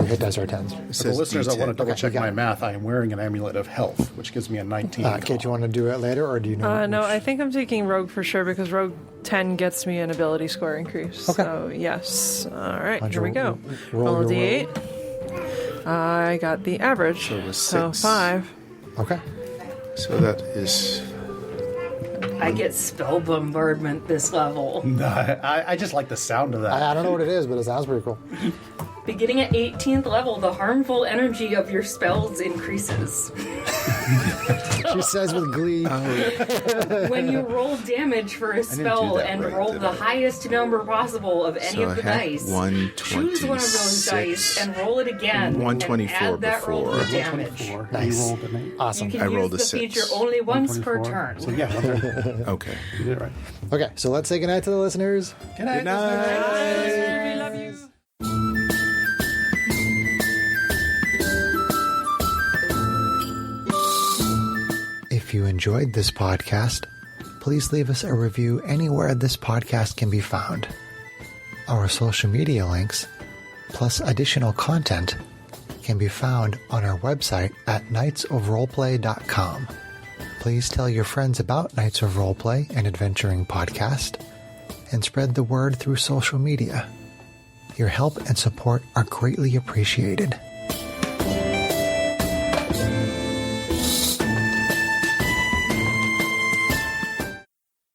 hit dice are 10s. It For the says listeners that D10. want to double Okay, check you got my it. math, I am wearing an amulet of health, which gives me a 19. Kate, you want to do it later, or do you know? No, I think I'm taking Rogue for sure because Rogue 10 gets me an ability score increase. Okay. So, yes. All right, Why'd here we you go. roll Roll a your D8. I got the average. So it was So 6. 5. Okay. So that is I get spell bombardment this level. I just like the sound of that. I don't know what it is, but it sounds pretty cool. Beginning at 18th level, the harmful energy of your spells increases. She says with glee. When you roll damage for a do spell that and right, roll did the I? highest number possible of any So of I the had dice, 126. choose one of those dice and roll it again. 124 and add that roll to the before. damage. 4. Nice. You rolled an 8. Awesome. You can I use rolled a the 6. feature only once per 24. turn. So yeah, well, okay. you did it right. Okay, so let's say goodnight to the listeners. Good night. We love you. If you enjoyed this podcast, please leave us a review anywhere this podcast can be found. Our social media links, plus additional content, can be found on our website at knightsofroleplay.com. Please tell your friends about Knights of Roleplay and Adventuring Podcast, and spread the word through social media. Your help and support are greatly appreciated.